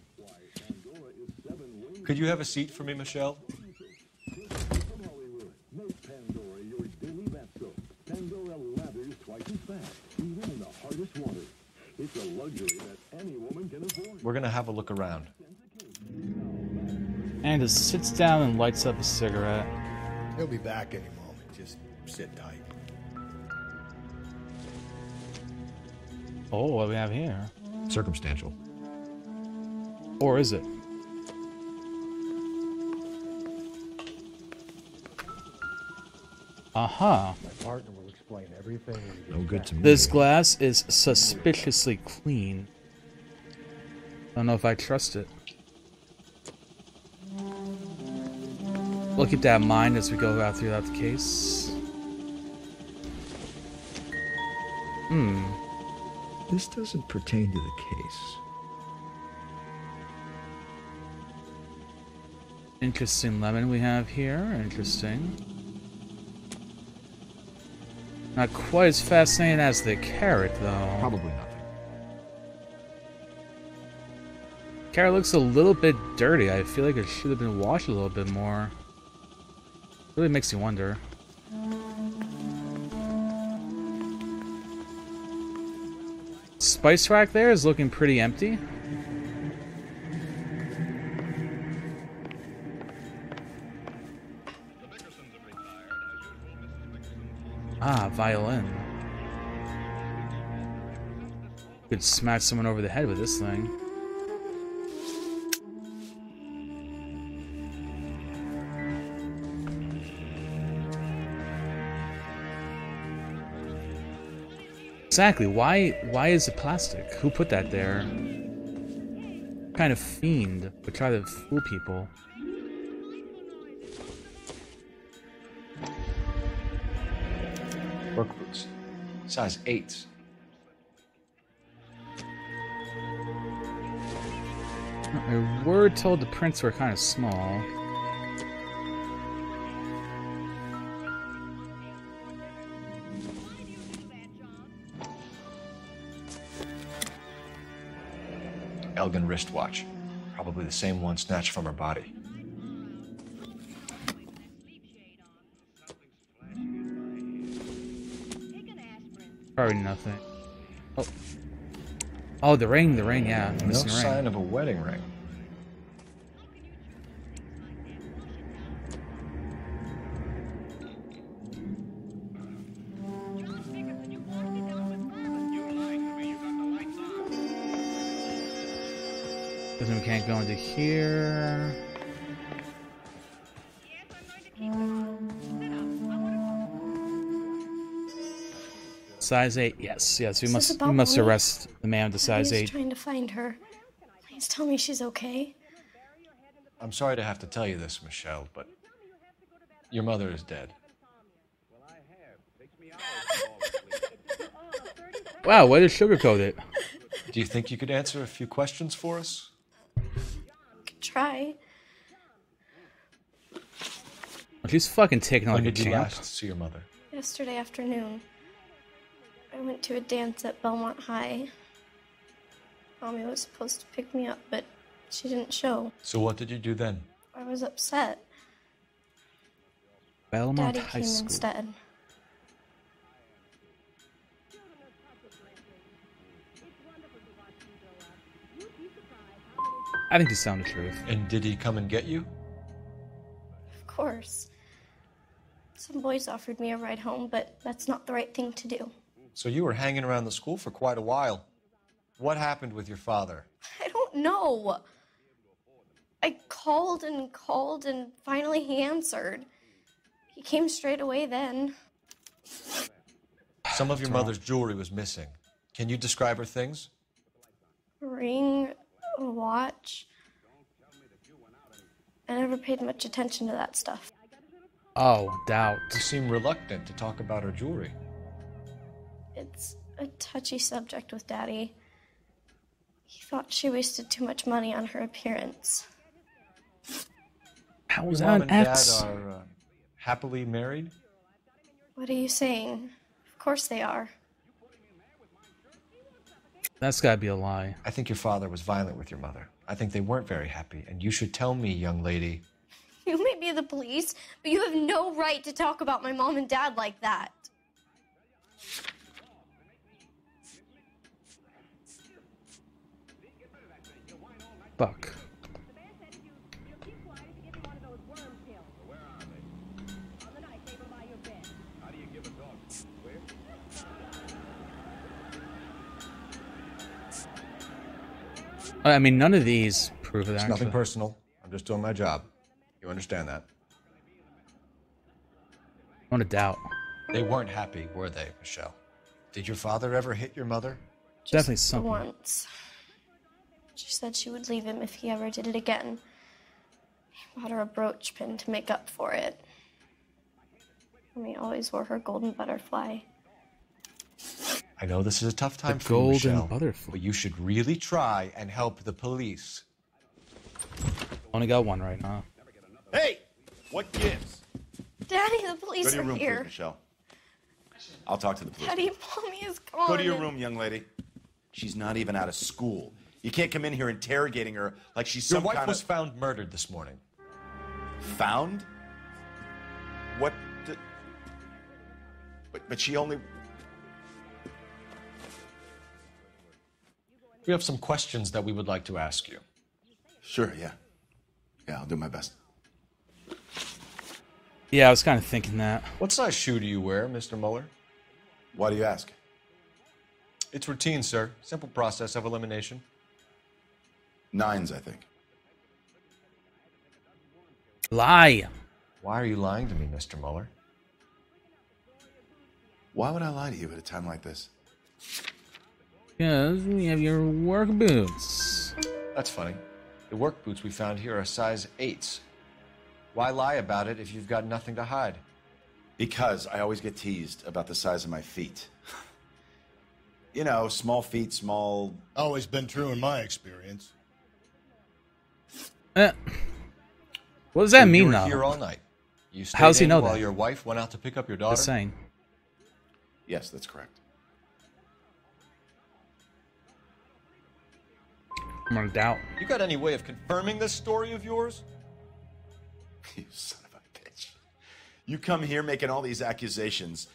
Could you have a seat for me, Michelle? We're gonna have a look around. And just sits down and lights up a cigarette. He'll be back any moment. Just sit tight. Oh, what do we have here? Circumstantial. Or is it? Aha. My partner will explain everything when he gets No good back. to me. This glass is suspiciously clean. Don't know if I trust it. We'll keep that in mind as we go out throughout the case. This doesn't pertain to the case. Interesting lemon we have here. Interesting. Not quite as fascinating as the carrot, though. Probably nothing. Carrot looks a little bit dirty. I feel like it should have been washed a little bit more. Really makes you wonder. Spice rack there is looking pretty empty. Ah, violin. Could smash someone over the head with this thing. Exactly. Why is it plastic? Who put that there? What kind of fiend would try to fool people? Work boots. Size 8s. We were told the prints were kind of small. Elgin wristwatch. Probably the same one snatched from her body. Probably nothing. Oh. Oh, the ring, yeah. No Missing sign ring. of a wedding ring. Doesn't we can't go into here. Size 8, yes. We Is this must about Mommy? arrest the man with the size He's 8. trying to find her. Please tell me she's okay. I'm sorry to have to tell you this, Michelle, but your mother is dead. Wow, way to sugarcoat it. Do you think you could answer a few questions for us? Could try. Well, she's fucking taking it When like a did you champ. last see your mother? Yesterday afternoon, I went to a dance at Belmont High. Mommy was supposed to pick me up, but she didn't show. So what did you do then? I was upset. Belmont Daddy High came School. instead. I think he's telling the truth. And did he come and get you? Of course. Some boys offered me a ride home, but that's not the right thing to do. So you were hanging around the school for quite a while. What happened with your father? I don't know. I called and finally he answered. He came straight away then. Some of your mother's jewelry was missing. Can you describe her things? A ring, a watch. I never paid much attention to that stuff. Oh, doubt. You seem reluctant to talk about her jewelry. It's a touchy subject with Daddy. He thought she wasted too much money on her appearance. How Your was mom that and an dad X? are happily married? What are you saying? Of course they are. That's gotta be a lie. I think your father was violent with your mother. I think they weren't very happy, and you should tell me, young lady. You may be the police, but you have no right to talk about my mom and dad like that. Fuck. I mean, none of these prove it. It's Actually, nothing personal. I'm just doing my job. You understand that? I want to doubt. They weren't happy, were they, Michelle? Did your father ever hit your mother? Definitely something. Once. She said she would leave him if he ever did it again. He bought her a brooch pin to make up for it. And he always wore her golden butterfly. I know this is a tough time The for you, golden Michelle, butterfly. but you should really try and help the police. Only got one right now. Hey! What gives? Daddy, the Go police to your are room, here. please, Michelle. I'll talk to the police. Daddy, Mommy is gone. Go to your room, young lady. She's not even out of school. You can't come in here interrogating her like she's Your some wife kind was of... found murdered this morning. Found? What the... But she only... We have some questions that we would like to ask you. Sure, yeah. Yeah, I'll do my best. Yeah, I was kind of thinking that. What size shoe do you wear, Mr. Mueller? Why do you ask? It's routine, sir. Simple process of elimination. 9s, I think. Lie. Why are you lying to me, Mr. Mueller? Why would I lie to you at a time like this? Because we have your work boots. That's funny. The work boots we found here are size 8s. Why lie about it if you've got nothing to hide? Because I always get teased about the size of my feet. You know, small feet, small... Always been true in my experience. What does that So mean, you were though? here all night. You stayed How's he in know while that? your wife went out to pick up your daughter? Just saying. Yes, that's correct. I'm gonna doubt. You got any way of confirming this story of yours? You son of a bitch. You come here making all these accusations.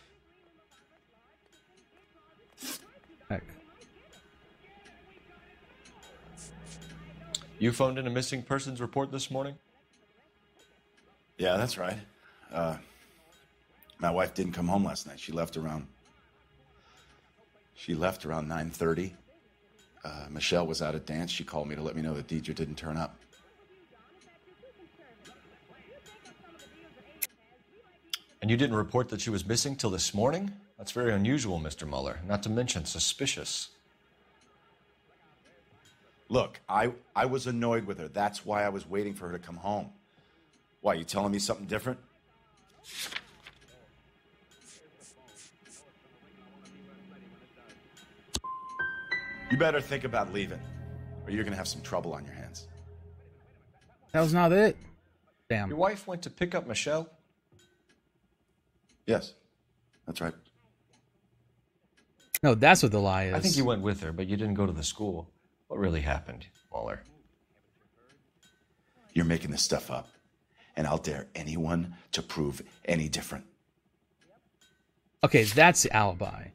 Heck. You phoned in a missing persons report this morning? Yeah, that's right. My wife didn't come home last night. She left around 9:30. Michelle was out at dance. She called me to let me know that Deidre didn't turn up. And you didn't report that she was missing till this morning? That's very unusual, Mr. Mueller. Not to mention suspicious. Look, I was annoyed with her. That's why I was waiting for her to come home. Why, you telling me something different? You better think about leaving, or you're gonna have some trouble on your hands. That was not it. Damn. Your wife went to pick up Michelle? Yes, that's right. No, that's what the lie is. I think you went with her, but you didn't go to the school. What really happened, Mueller? You're making this stuff up, and I'll dare anyone to prove any different. Okay, that's the alibi.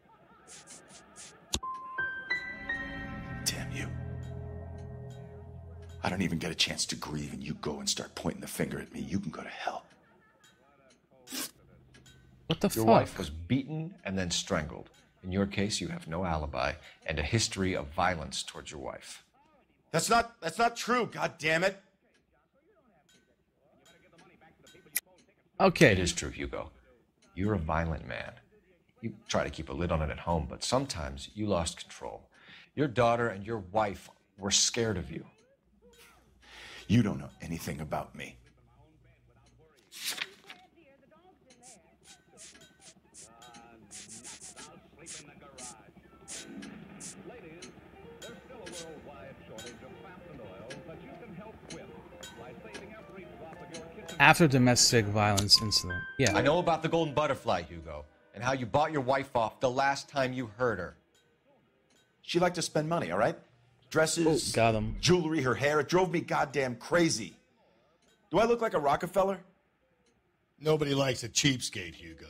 Damn you. I don't even get a chance to grieve, and you go and start pointing the finger at me. You can go to hell. What the Your fuck? wife was beaten and then strangled. In your case, you have no alibi and a history of violence towards your wife. That's not true, god damn it. Okay. It is true, Hugo. You're a violent man. You try to keep a lid on it at home, but sometimes you lost control. Your daughter and your wife were scared of you. You don't know anything about me. After domestic violence incident. Yeah. I know about the golden butterfly, Hugo, and how you bought your wife off the last time you heard her. She liked to spend money, all right? Dresses, got him. Jewelry, her hair. It drove me goddamn crazy. Do I look like a Rockefeller? Nobody likes a cheapskate, Hugo.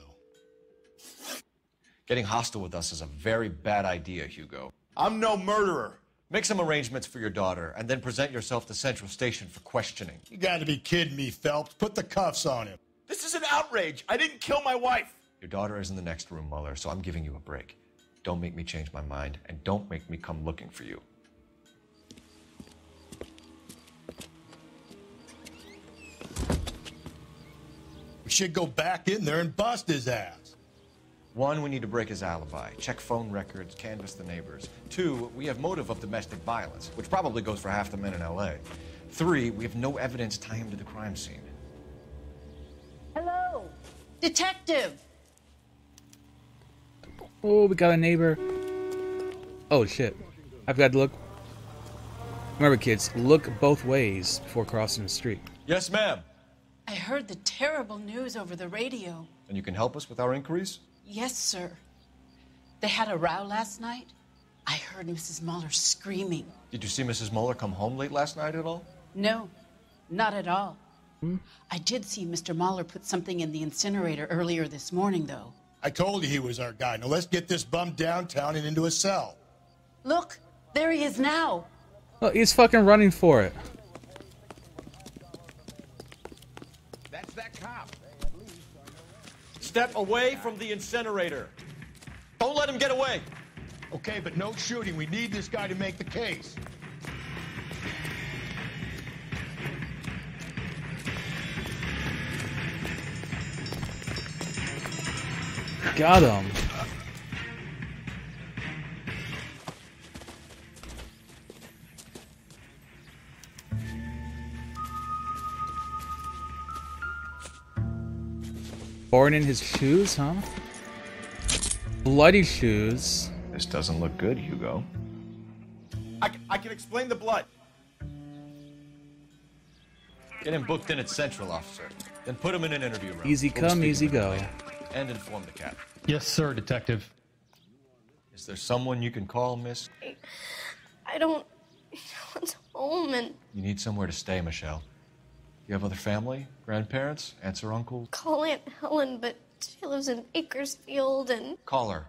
Getting hostile with us is a very bad idea, Hugo. I'm no murderer. Make some arrangements for your daughter, and then present yourself to Central Station for questioning. You gotta be kidding me, Phelps. Put the cuffs on him. This is an outrage. I didn't kill my wife. Your daughter is in the next room, Mueller, so I'm giving you a break. Don't make me change my mind, and don't make me come looking for you. We should go back in there and bust his ass. 1, we need to break his alibi, check phone records, canvass the neighbors. 2, we have motive of domestic violence, which probably goes for half the men in L.A. 3, we have no evidence tying him to the crime scene. Hello, detective. Oh, we got a neighbor. Oh, shit. I've got to look. Remember, kids, look both ways before crossing the street. Yes, ma'am. I heard the terrible news over the radio. And you can help us with our inquiries? Yes, sir. They had a row last night. I heard Mrs. Mueller screaming. Did you see Mrs. Mueller come home late last night at all? No, not at all. I did see Mr. Mueller put something in the incinerator earlier this morning, though. I told you he was our guy. Now let's get this bum downtown and into a cell. Look, there he is now. Well, he's fucking running for it. That's that cop. Step away from the incinerator. Don't let him get away. Okay, but no shooting. We need this guy to make the case. Got him. Born in his shoes, huh? Bloody shoes. This doesn't look good, Hugo. I can explain the blood. Get him booked in at Central, officer. Then put him in an interview room. Easy come, easy go. And inform the captain. Yes, sir, detective. Is there someone you can call, miss? I don't want home and You need somewhere to stay, Michelle. You have other family? Grandparents? Aunts or uncles? call Aunt Helen, but she lives in Bakersfield and... Call her.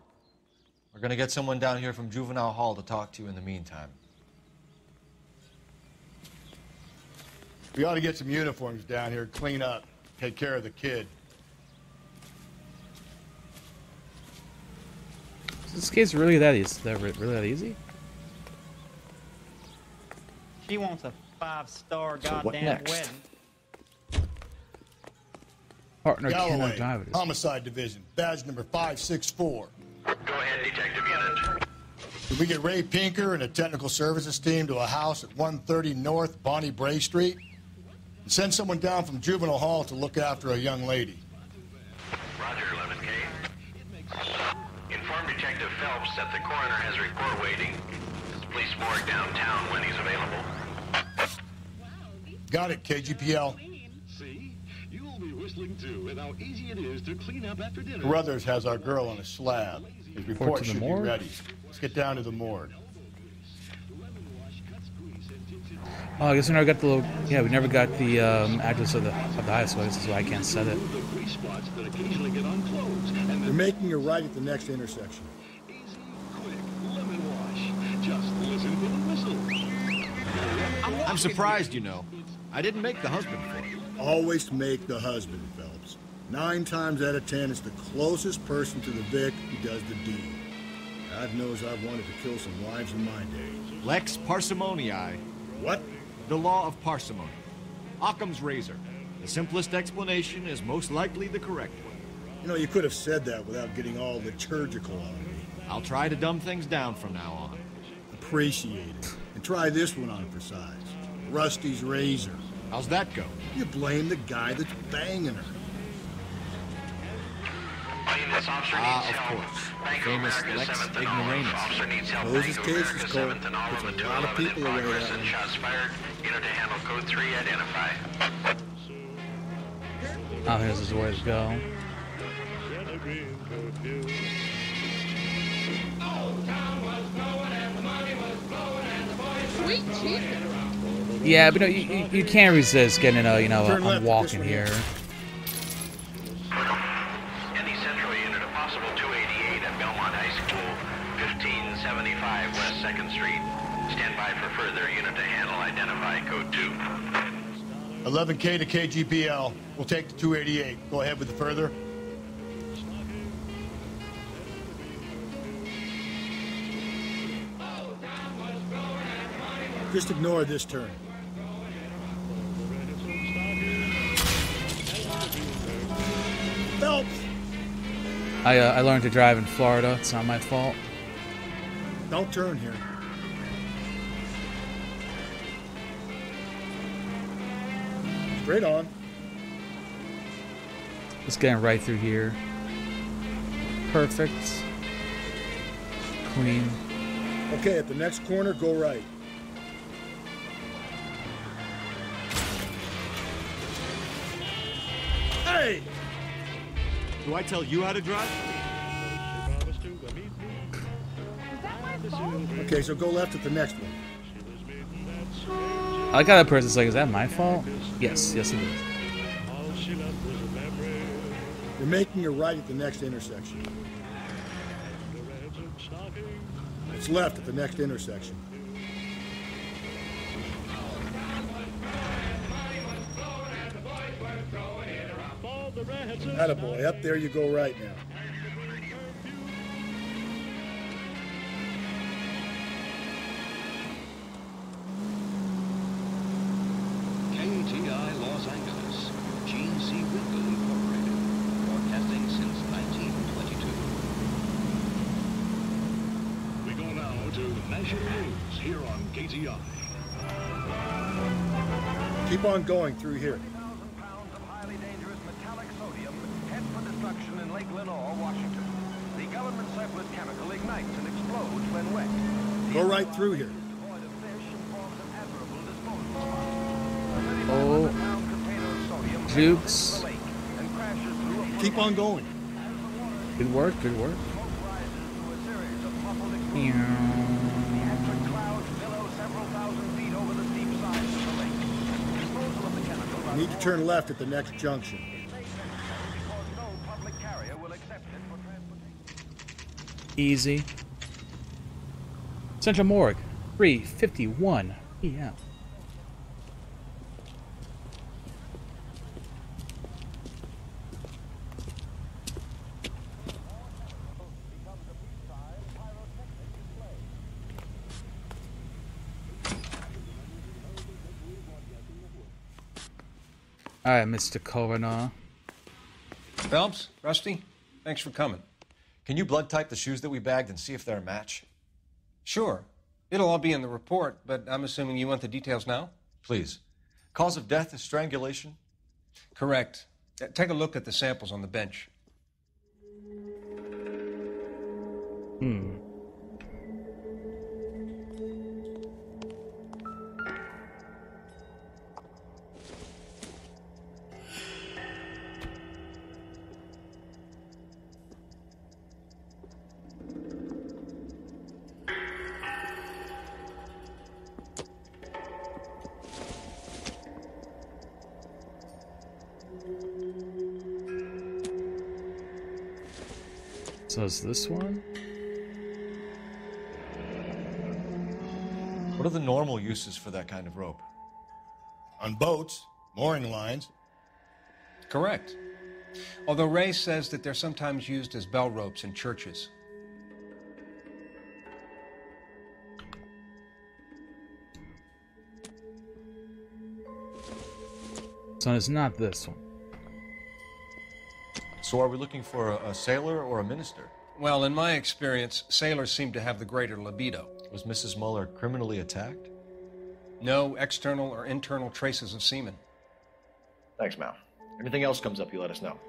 We're gonna get someone down here from Juvenile Hall to talk to you in the meantime. We ought to get some uniforms down here, clean up, take care of the kid. Is this case really that easy? Really that easy? She wants a 5-star So what goddamn next? wedding. Partner cannot Galloway, drive it. Homicide Division, badge number 564. Go ahead, Detective Unit. Did we get Ray Pinker and a technical services team to a house at 130 North Bonnie Bray Street? And send someone down from Juvenile Hall to look after a young lady. Roger, 11K. Inform Detective Phelps that the coroner has a report waiting. Police morgue downtown when he's available. Got it, KGPL. See? You'll be whistling too with how easy it is to clean up after dinner. Carruthers has our girl on a slab. His report to the should be morgue? ready. Let's get down to the morgue. Oh, I guess we never got the little... Yeah, we never got the address of the house, so this is why I can't set it. You're making a right at the next intersection. I'm surprised, you know. I didn't make the husband for you. Always make the husband, Phelps. 9 times out of 10, it's the closest person to the Vic who does the deed. God knows I've wanted to kill some wives in my day. Lex parsimoniae. What? The law of parsimony. Occam's razor. The simplest explanation is most likely the correct one. You know, you could have said that without getting all liturgical on me. I'll try to dumb things down from now on. Appreciate it. And try this one on for size. Rusty's razor. How's that go? You blame the guy that's banging her. Of course. Famous Lex Ignoramus. Closes cases, Cole. Puts a lot of people away that way. Shots fired. Unit to handle code 3 identify. Oh, here's the way to go. Sweet Jesus. Yeah, but no, you can't resist getting a, I'm walking here. Any Central unit, a possible 288 at Belmont High School, 1575 West 2nd Street. Stand by for further unit to handle. Identify code 2. 11K to KGPL. We'll take the 288. Go ahead with the further. Just ignore this turn. Phelps! I learned to drive in Florida. It's not my fault. Don't turn here. Straight on. Just getting right through here. Perfect. Clean. Okay, at the next corner, go right. Hey! Do I tell you how to drive? Okay, so go left at the next one. I like how that person's like, is that my fault? Yes, yes it is. You're making a right at the next intersection. It's left at the next intersection. Attaboy, up there you go right now. KTI Los Angeles, Gene C. Winkle Incorporated, broadcasting since 1922. We go now to National News here on KTI. Keep on going through here. In Lake Lenore, Washington. The government surplus chemical ignites and explodes when wet. Go right through here. Oh. Jukes. Keep on going. Good work, good work. You need to turn left at the next junction. Easy. Central Morgue, 3:51 p.m. All right, Mr. Coroner. Phelps, Rusty, thanks for coming. Can you blood type the shoes that we bagged and see if they're a match? Sure. It'll all be in the report, but I'm assuming you want the details now? Please. Cause of death is strangulation? Correct. Take a look at the samples on the bench. So is this one? What are the normal uses for that kind of rope? On boats, mooring lines. Correct. Although Ray says that they're sometimes used as bell ropes in churches. So it's not this one. So are we looking for a sailor or a minister? Well, in my experience, sailors seem to have the greater libido. Was Mrs. Muller criminally attacked? No external or internal traces of semen. Thanks, Mal. Anything else comes up, you let us know.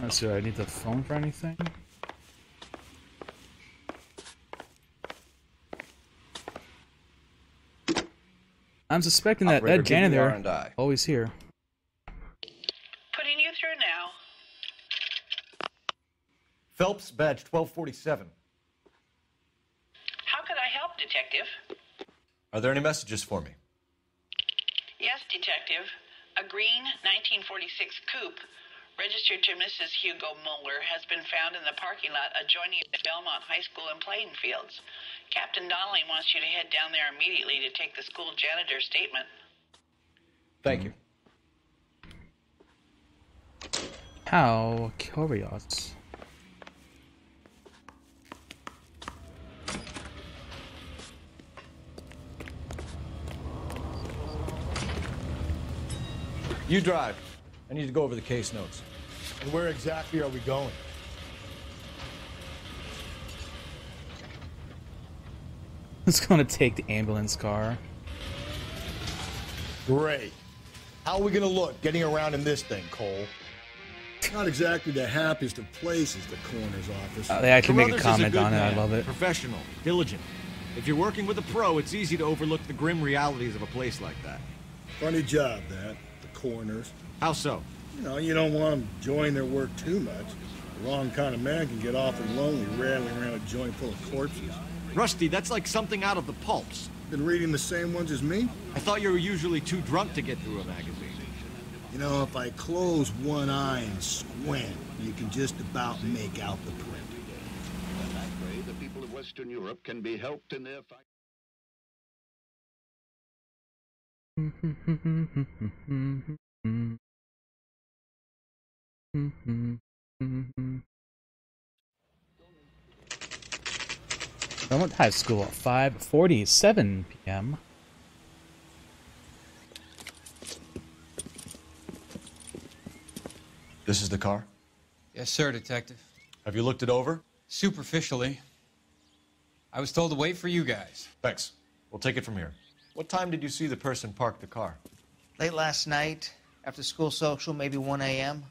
So I need the phone for anything? I'm suspecting that Operator, that give me janitor R&I. always here. Putting you through now. Phelps, badge 1247. How could I help, Detective? Are there any messages for me? Yes, Detective. A green 1946 coupe, registered to Mrs. Hugo Mueller, has been found in the parking lot adjoining the Belmont High School and playing fields. Captain Donnelly wants you to head down there immediately to take the school janitor's statement. Thank you. How curious. You drive. I need to go over the case notes. And where exactly are we going? It's gonna take the ambulance car. Great. How are we gonna look getting around in this thing, Cole? Not exactly the happiest of places, the coroner's office. They actually make a Carruthers is comment good on it. I man, love it. Professional, diligent. If you're working with a pro, it's easy to overlook the grim realities of a place like that. Funny job, that. The coroner's. How so? You don't want them enjoying their work too much. The wrong kind of man can get awfully lonely rattling around a joint full of corpses. Rusty, that's like something out of the pulps. Been reading the same ones as me? I thought you were usually too drunk to get through a magazine. If I close one eye and squint, you can just about make out the print. And that way, the people of Western Europe can be helped in their fight. Belmont High School, 5:47 p.m. This is the car? Yes, sir, Detective. Have you looked it over? Superficially. I was told to wait for you guys. Thanks. We'll take it from here. What time did you see the person park the car? Late last night, after school social, maybe 1 a.m.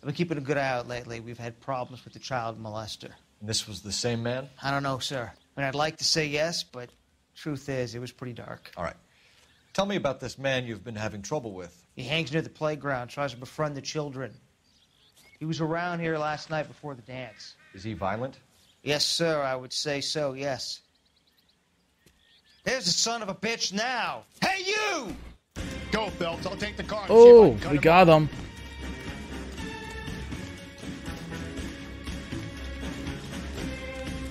I've been keeping a good eye out lately. We've had problems with the child molester. And this was the same man? I don't know, sir. I mean, I'd like to say yes, but truth is, it was pretty dark. All right. Tell me about this man you've been having trouble with. He hangs near the playground, tries to befriend the children. He was around here last night before the dance. Is he violent? Yes, sir, I would say so, yes. There's the son of a bitch now. Hey, you! Go, Phelps. I'll take the car. Oh, we got him.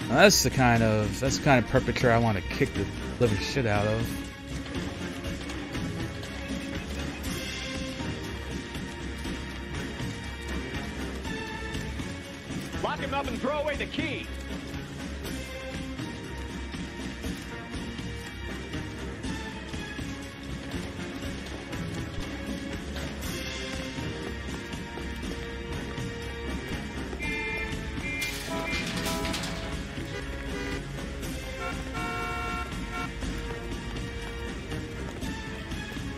Now, that's the kind of perpetrator I want to kick the living shit out of. Lock him up and throw away the key.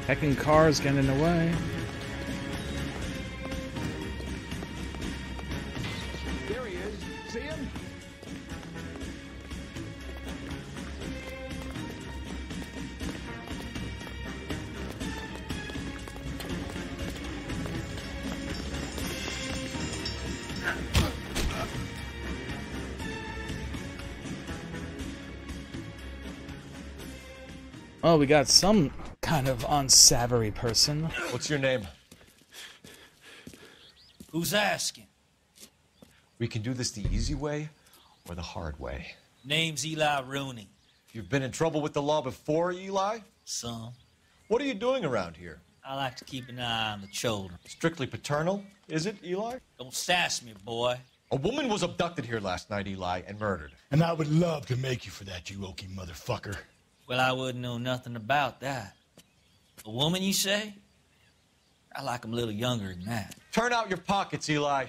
Hecking cars getting in the way. There he is. See him? Oh, we got some kind of unsavory person. What's your name? Who's asking? We can do this the easy way or the hard way. Name's Eli Rooney. You've been in trouble with the law before, Eli? Some. What are you doing around here? I like to keep an eye on the children. Strictly paternal, is it, Eli? Don't sass me, boy. A woman was abducted here last night, Eli, and murdered. And I would love to make you for that, you oaky motherfucker. Well, I wouldn't know nothing about that. A woman, you say? I like 'em a little younger than that. Turn out your pockets, Eli.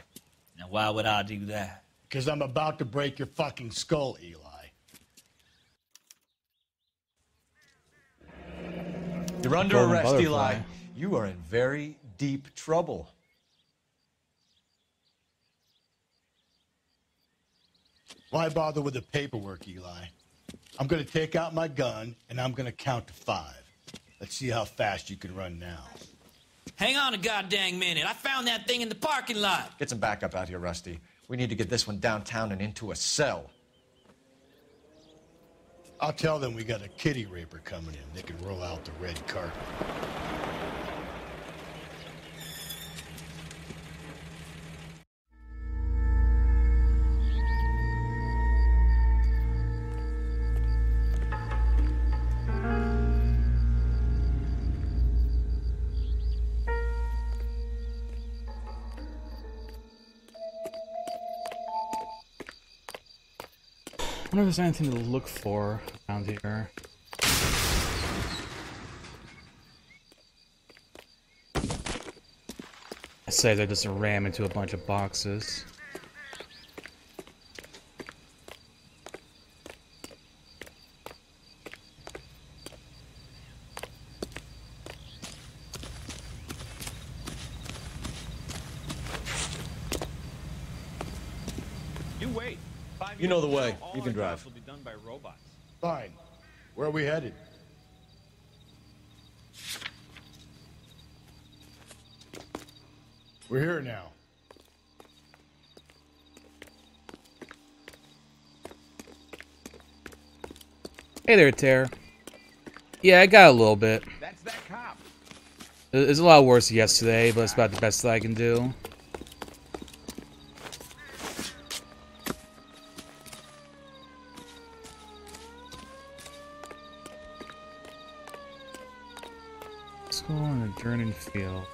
Now, why would I do that? Because I'm about to break your fucking skull, Eli. You're under Golden arrest, butterfly. Eli. You are in very deep trouble. Why bother with the paperwork, Eli? I'm going to take out my gun, and I'm going to count to 5. Let's see how fast you can run now. Hang on a goddamn minute. I found that thing in the parking lot. Get some backup out here, Rusty. We need to get this one downtown and into a cell. I'll tell them we got a kitty raper coming in. They can roll out the red carpet. I wonder if there's anything to look for around here. I say they just ram into a bunch of boxes. You wait. You know the way. You can drive. Will be done by robots. Fine. Where are we headed? We're here now. Hey there, Tara. Yeah, I got a little bit. That's that cop. It was a lot worse yesterday, but it's about the best that I can do. School on a Durnan field.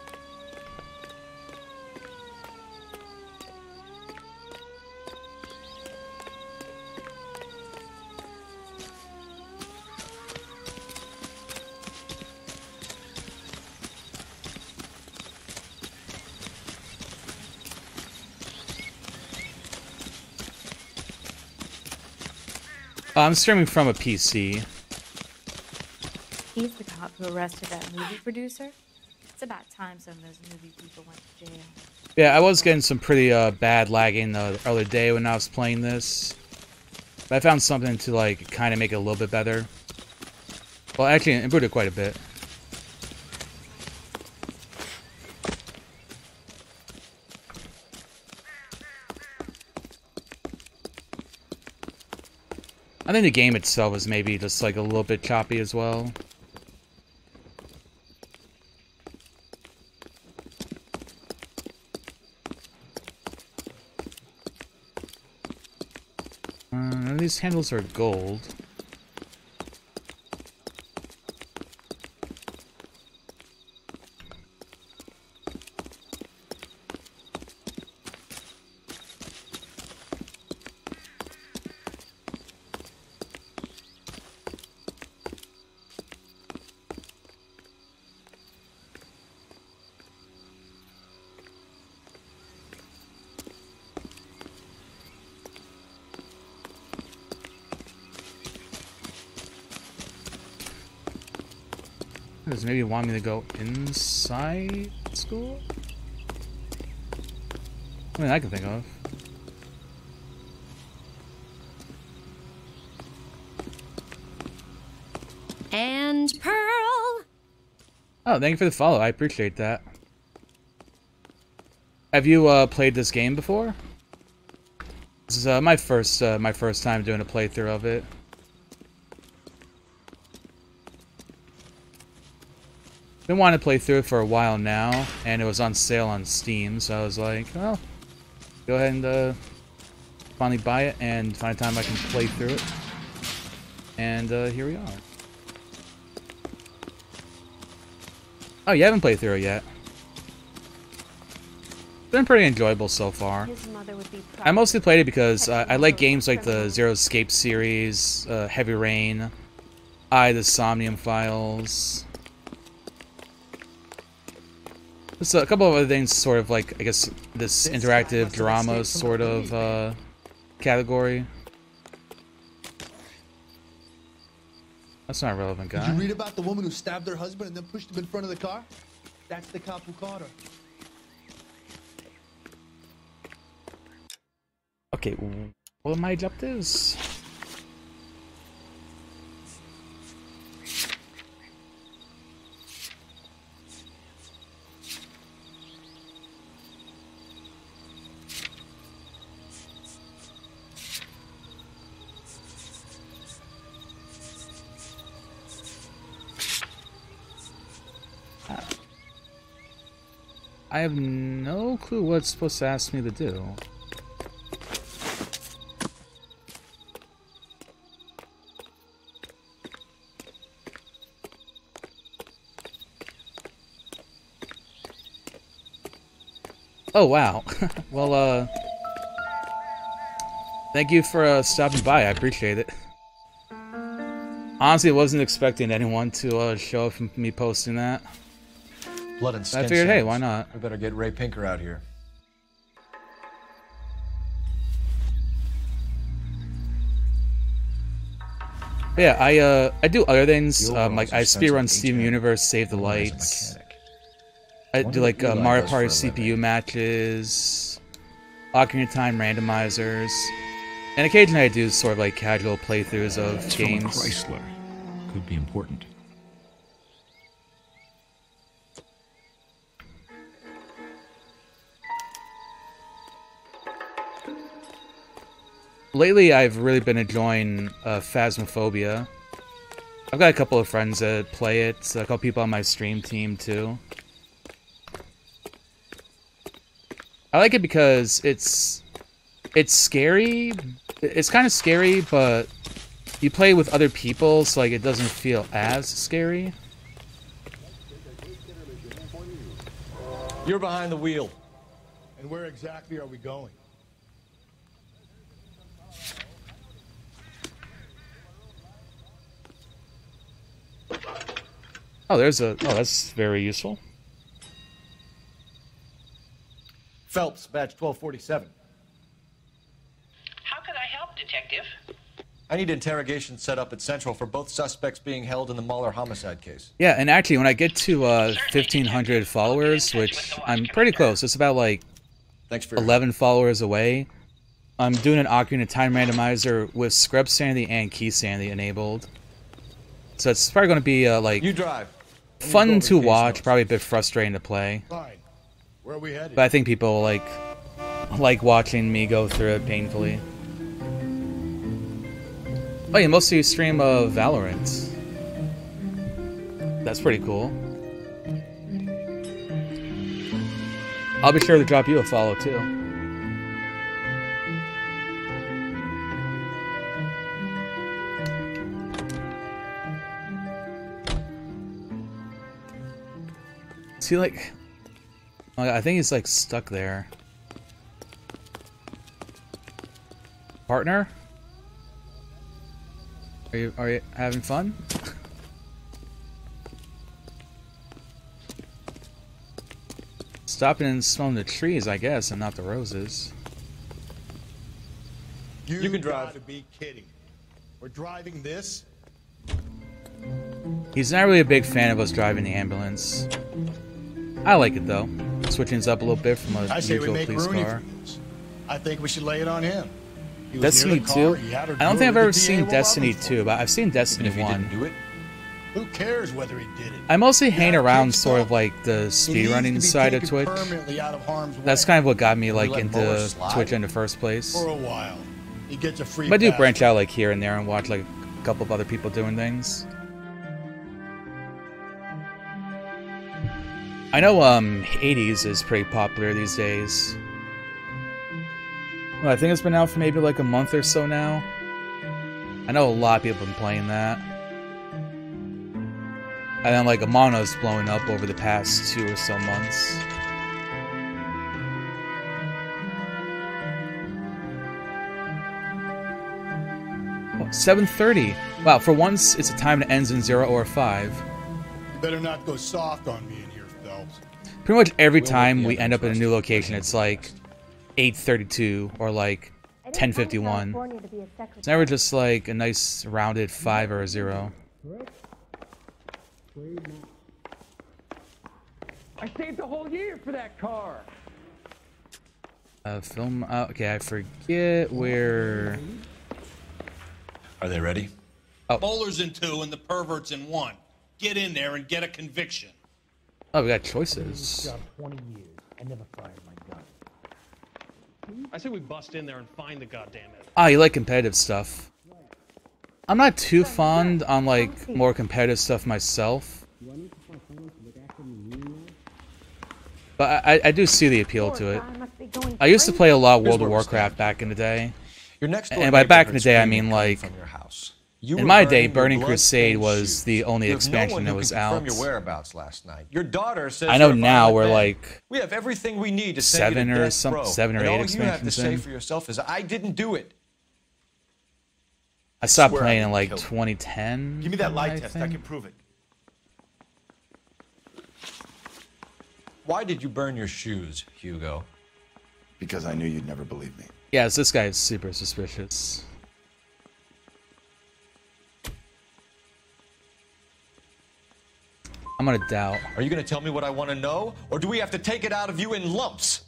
I'm streaming from a PC. He's the cop who arrested that movie producer. It's about time some of those movie people went to jail. Yeah, I was getting some pretty bad lagging the other day when I was playing this. But I found something to like kind of make it a little bit better. Well, actually, it improved it quite a bit. I think the game itself is maybe just like a little bit choppy as well. These handles are gold. Does maybe want me to go inside school? I mean, I can think of. And Pearl! Oh, thank you for the follow. I appreciate that. Have you played this game before? This is my first time doing a playthrough of it. Been wanting to play through it for a while now, and it was on sale on Steam, so I was like, well, go ahead and finally buy it and find a time I can play through it. And here we are. Oh, you haven't played through it yet. It's been pretty enjoyable so far. I mostly played it because I like games like the Zero Escape series, Heavy Rain, the Somnium Files. There's a couple of other things, sort of like, I guess, this interactive drama sort of category. That's not a relevant guy. Did you read about the woman who stabbed her husband and then pushed him in front of the car? That's the cop who caught her. Okay, what are my objectives? I have no clue what it's supposed to ask me to do. Oh, wow. Well, thank you for stopping by. I appreciate it. Honestly, I wasn't expecting anyone to show up from me posting that. Blood and skin I figured, hey, samples. why not? We better get Ray Pinker out here. Yeah, I do other things. The overalls Like are I expensive speedrun Steven HM. Universe, Save the One guy's a Lights. mechanic. I Wonder do what like Eli Mario does Party for a CPU matches, Ocarina of Time randomizers, and occasionally I do sort of like casual playthroughs of It's from a games. Chrysler. Could be important. Lately, I've really been enjoying Phasmophobia. I've got a couple of friends that play it, a couple people on my stream team too. I like it because it's scary. It's kind of scary, but you play with other people, so like it doesn't feel as scary. You're behind the wheel. And where exactly are we going? Oh, that's very useful. Phelps, badge 1247. How could I help, Detective? I need interrogation set up at Central for both suspects being held in the Mahler homicide case. Yeah, and actually, when I get to 1,500 followers, which I'm pretty close, it's about like 11 followers away, I'm doing an Ocarina of Time randomizer with scrub sanity and key sanity enabled. So it's probably going to be like you drive. fun to watch, probably a bit frustrating to play. Fine. Where are we headed? But I think people like watching me go through it painfully. Oh, you mostly stream Valorant. That's pretty cool. I'll be sure to drop you a follow too. Is he like... I think he's like stuck there. Partner? Are you having fun? Stopping and smelling the trees, I guess, and not the roses. You can drive. To be kidding. We're driving this? He's not really a big fan of us driving the ambulance. I like it though. Switching us up a little bit from a I say we usual make police Rooney car. for this. I think we should lay it on him. He was Destiny near the 2? car, he had her I don't do think it I've with ever the seen DA we're Destiny robbing 2, but I've seen Destiny 1. Do it? Who cares whether he did it? I mostly hang around kids sort though. of like the He needs to speedrunning be side of taken Twitch. permanently out of harm's way. That's kind of what got me like let Mueller into slide? Twitch in the first place. For a while. He gets a free But I do pass. branch out like here and there and watch like a couple of other people doing things. I know Hades is pretty popular these days. Well, I think it's been out for maybe like a month or so now. I know a lot of people have been playing that. And then like Among Us blowing up over the past 2 or so months. Oh, 7:30. Wow, for once it's a time that ends in 0 or 5. You better not go soft on me in here, Phelps. Pretty much every time we end up in a new location, it's like 8:32 or like 10:51. It's never just like a nice rounded 5 or a 0. I saved a whole year for that car. Film. Okay, I forget where. Are they ready? Bowler's in 2 and the pervert's in 1. Get in there and get a conviction. Oh, we got choices. Job 20 years. I never fired my gun. I say we bust in there and find the goddamn it. Ah, you like competitive stuff. I'm not too fond on like more competitive stuff myself. But I do see the appeal to it. I used to play a lot of World of Warcraft back in the day. Your next And by back in the day, I mean like, in my day, Burning Crusade was the only expansion that was out. Your whereabouts last night. Your daughter says I know now we're like we have everything we need to send you to death row. 7 or 8 and all expansions you have to say in. for yourself is, I didn't do it. I stopped swear I playing in didn't like kill him. 2010. Give me that lie I test. I think. can prove it. Why did you burn your shoes, Hugo? Because I knew you'd never believe me. Yes, this guy is super suspicious. I'm gonna doubt. Are you going to tell me what I want to know, or do we have to take it out of you in lumps?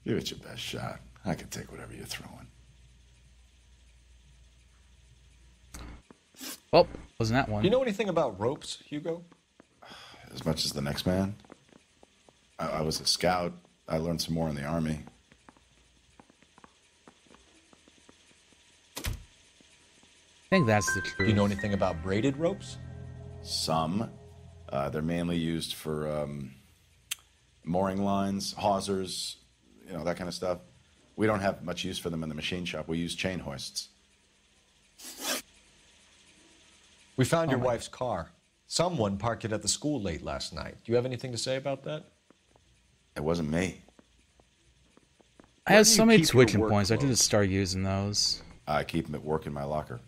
Give it your best shot. I can take whatever you're throwing. Well, wasn't that one? You know anything about ropes, Hugo? As much as the next man. I was a scout. I learned some more in the army. I think that's the truth. You know anything about braided ropes? Some. They're mainly used for mooring lines, hawsers, you know, that kind of stuff. We don't have much use for them in the machine shop. We use chain hoists. We found your wife's car. Someone parked it at the school late last night. Do you have anything to say about that? It wasn't me. I have so many twitching points. I should just start using those. I keep them at work in my locker.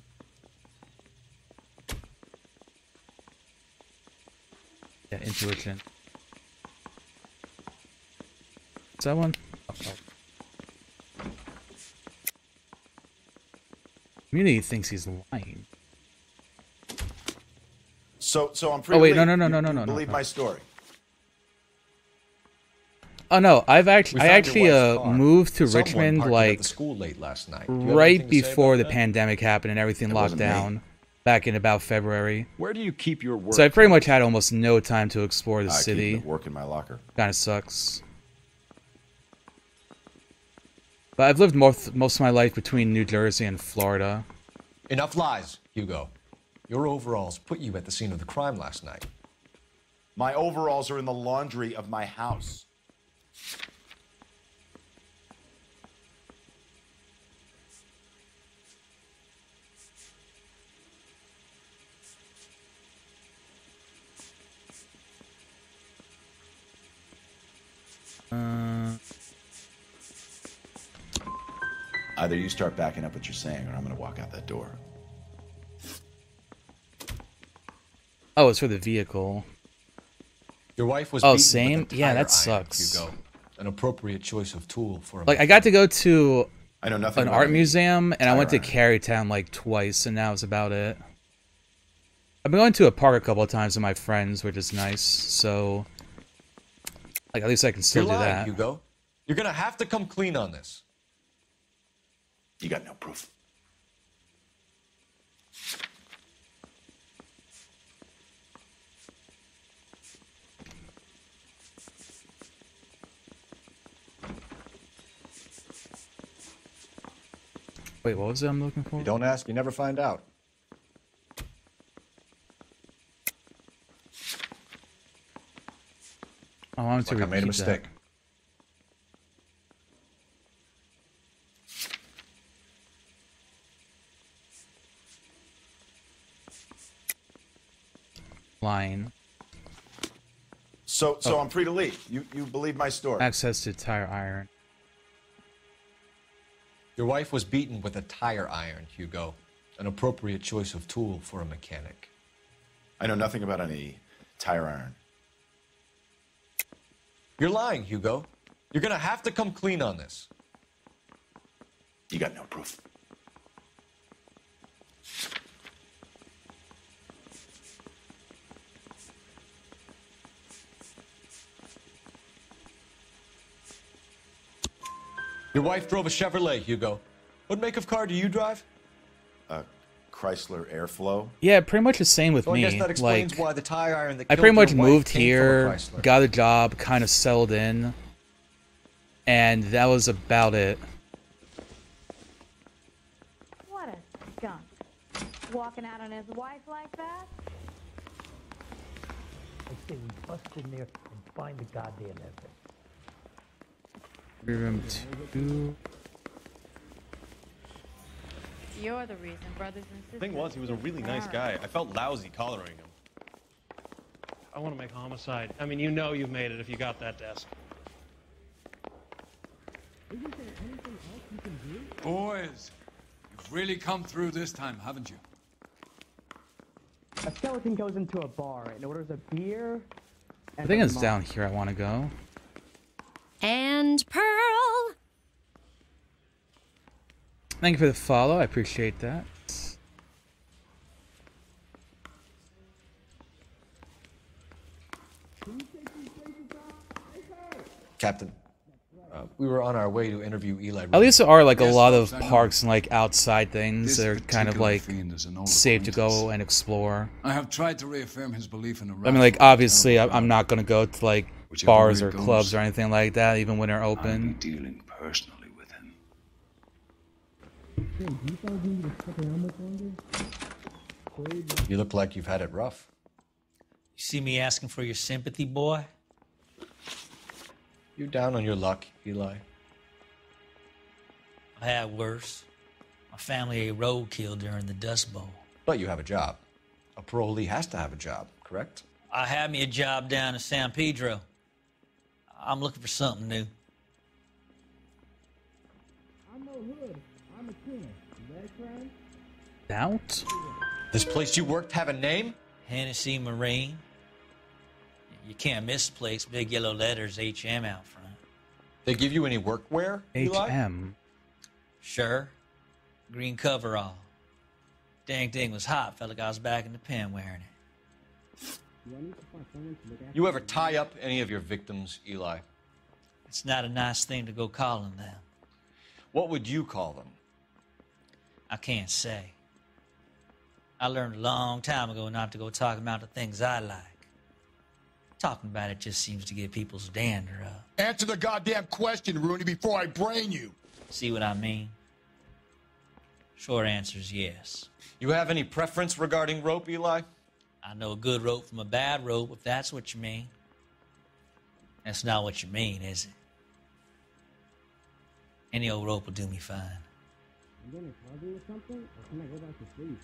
Yeah, intuition. Is that one? Community thinks he's lying. So I'm free. Oh wait, to no, leave. no, no, You- no, you no, no. Believe no. my story. Oh no, I actually wife's car. moved to Someone Richmond parked it at like the school late last night. Do you have right anything to say before about the that? pandemic happened and everything locked wasn't me. down back in about February. Where do you keep your work? So I pretty much had almost no time to explore the I keep city. them at work in my locker. Kind of sucks. But I've lived most of my life between New Jersey and Florida. Enough lies, Hugo. Your overalls put you at the scene of the crime last night. My overalls are in the laundry of my house. Either you start backing up what you're saying, or I'm going to walk out that door. Oh, it's for the vehicle. Your wife was Oh, beaten same? with a Yeah, tire that iron, sucks. Hugo. An appropriate choice of tool for a Like, I got to go to I know nothing an about art any museum, and I went to tire Carytown like twice, and that was about it. I've been going to a park a couple of times with my friends, which is nice, so... Like, at least I can still You're do lying, that. Hugo. You're gonna have to come clean on this. You got no proof. Wait, what was it I'm looking for? You don't ask, you never find out. I wanted to Like I made a repeat that. mistake. Line. So I'm free to leave. You believe my story. Access to tire iron. Your wife was beaten with a tire iron, Hugo. An appropriate choice of tool for a mechanic. I know nothing about any tire iron. You're lying, Hugo. You're gonna have to come clean on this. You got no proof. Your wife drove a Chevrolet, Hugo. What make of car do you drive? A Chrysler Airflow. Yeah, pretty much the same with So I me. guess that explains Like, why the tire iron that I killed pretty much your wife moved came from a here, Chrysler. got a job, kind of settled in, and that was about it. What a skunk. Walking out on his wife like that? I say we bust in there and find the goddamn evidence. Room 2. You're the reason brothers and sisters. The thing was, he was a really nice guy. I felt lousy collaring him. I want to make homicide. I mean, you know you've made it if you got that desk. Isn't there anything else you can do? Boys, you've really come through this time, haven't you? A skeleton goes into a bar and orders a beer. I think it's down here I want to go. And Pearl. Thank you for the follow. I appreciate that. Captain, we were on our way to interview Eli. At least there are like a lot of parks and like outside things that are kind of like safe to go and explore. I have tried to reaffirm his belief in a I mean, like obviously I'm not gonna go to like bars or clubs or anything like that, even when they're open. Dealing personally with him. You look like you've had it rough. You see me asking for your sympathy, boy? You down on your luck, Eli? I had worse. My family ate roadkill during the Dust Bowl. But you have a job. A parolee has to have a job, correct? I had me a job down in San Pedro. I'm looking for something new. I'm no hood. I'm a killer. Is that crime? Doubt? This place you worked have a name? Hennessy Marine. You can't miss the place. Big yellow letters, HM out front. They give you any workwear, Eli? HM. Sure. Green coverall. Dang thing was hot. Felt like I was back in the pen wearing it. You ever tie up any of your victims, Eli? It's not a nice thing to go calling them. What would you call them? I can't say. I learned a long time ago not to go talking about the things I like. Talking about it just seems to get people's dander up. Answer the goddamn question, Rooney, before I brain you. See what I mean? Short answer is yes. You have any preference regarding rope, Eli? I know a good rope from a bad rope, if that's what you mean. That's not what you mean, is it? Any old rope will do me fine. I'm gonna trouble or something, or can I go back to sleep?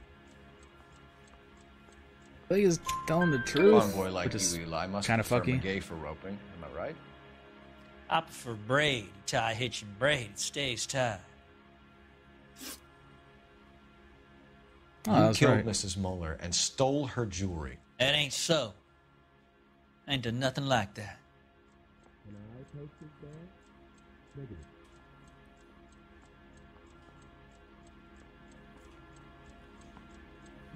I think he's telling the truth. Long boy like you, Eli, must kind of prefer fucky. McGay for roping. Am I right? I prefer braid. You tie a hitch and braid, it stays tied. Oh, you that's killed right. Mrs. Mueller and stole her jewelry. That ain't so. I ain't done nothing like that. Can I take this bag? Negative.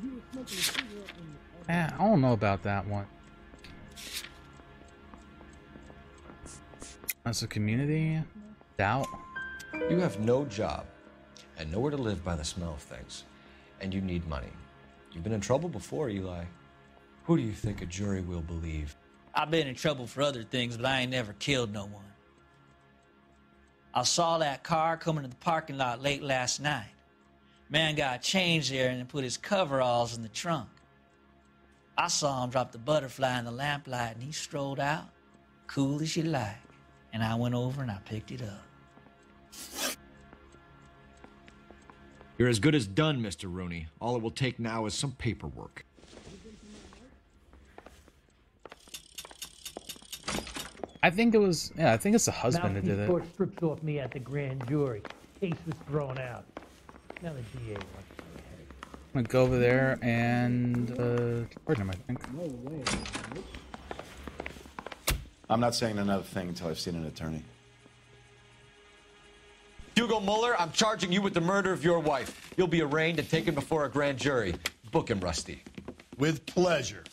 You were smoking a cigarette in the... I don't know about that one. As a community, doubt. You have no job and nowhere to live by the smell of things, and you need money. You've been in trouble before, Eli. Who do you think a jury will believe? I've been in trouble for other things, but I ain't never killed no one. I saw that car coming to the parking lot late last night. Man got changed there and then put his coveralls in the trunk. I saw him drop the butterfly in the lamplight and he strolled out, cool as you like. And I went over and I picked it up. You're as good as done, Mr. Rooney. All it will take now is some paperwork. I think it was, yeah, I think it's the husband that did it. Mouthpiece strips off me at the grand jury. Case was thrown out. Now the DA wants my head. I'm gonna go over there and charge him, I think. No way. I'm not saying another thing until I've seen an attorney. Hugo Mueller, I'm charging you with the murder of your wife. You'll be arraigned and taken before a grand jury. Book him, Rusty. With pleasure.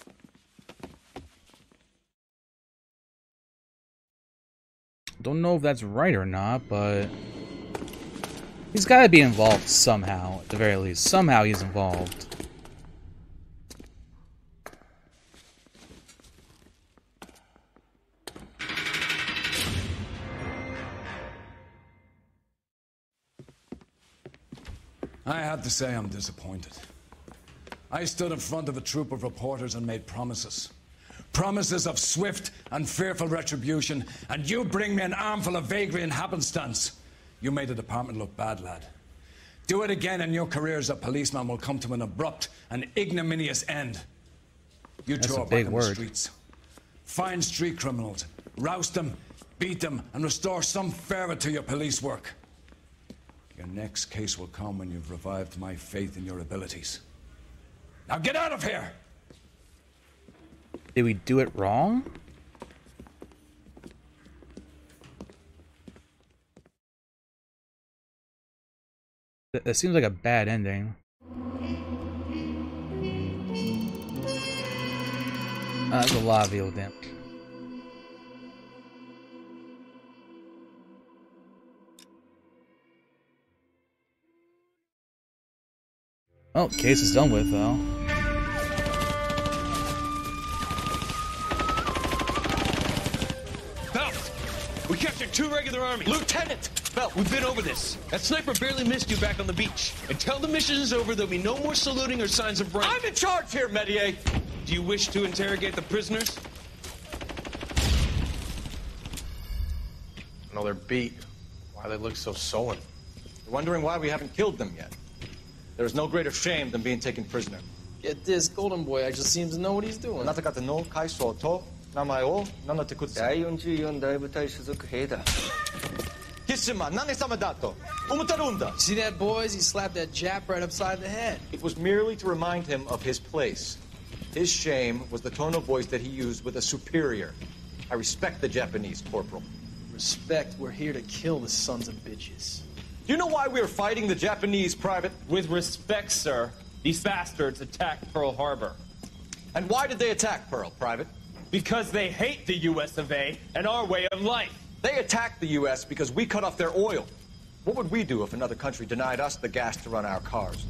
Don't know if that's right or not, but he's got to be involved somehow, at the very least. Somehow he's involved. I have to say I'm disappointed. I stood in front of a troop of reporters and made promises. Promises of swift and fearful retribution, and you bring me an armful of vagary and happenstance. You made the department look bad, lad. Do it again and your career as a policeman will come to an abrupt and ignominious end. You That's two a are big back on word. the streets. Find street criminals, roust them, beat them, and restore some fervor to your police work. Your next case will come when you've revived my faith in your abilities. Now get out of here! Did we do it wrong? That seems like a bad ending. That's a lot of evil damage. Oh, case is done with, though. Belt! We captured 2 regular armies. Lieutenant! Belt, we've been over this. That sniper barely missed you back on the beach. Until the mission is over, there'll be no more saluting or signs of rank. I'm in charge here, Medier! Do you wish to interrogate the prisoners? No, they're beat. Why they look so sullen? You're wondering why we haven't killed them yet. There is no greater shame than being taken prisoner. Get this, Golden Boy actually seems to know what he's doing. あなた方の会社と名前を名乗ってください。第44大部隊所属兵だ。See that, boys? He slapped that Jap right upside the head. It was merely to remind him of his place. His shame was the tone of voice that he used with a superior. I respect the Japanese, Corporal. Respect, we're here to kill the sons of bitches. Do you know why we are fighting the Japanese, Private? With respect, sir, these bastards attacked Pearl Harbor. And why did they attack Pearl, Private? Because they hate the U.S. of A. and our way of life. They attacked the U.S. because we cut off their oil. What would we do if another country denied us the gas to run our cars?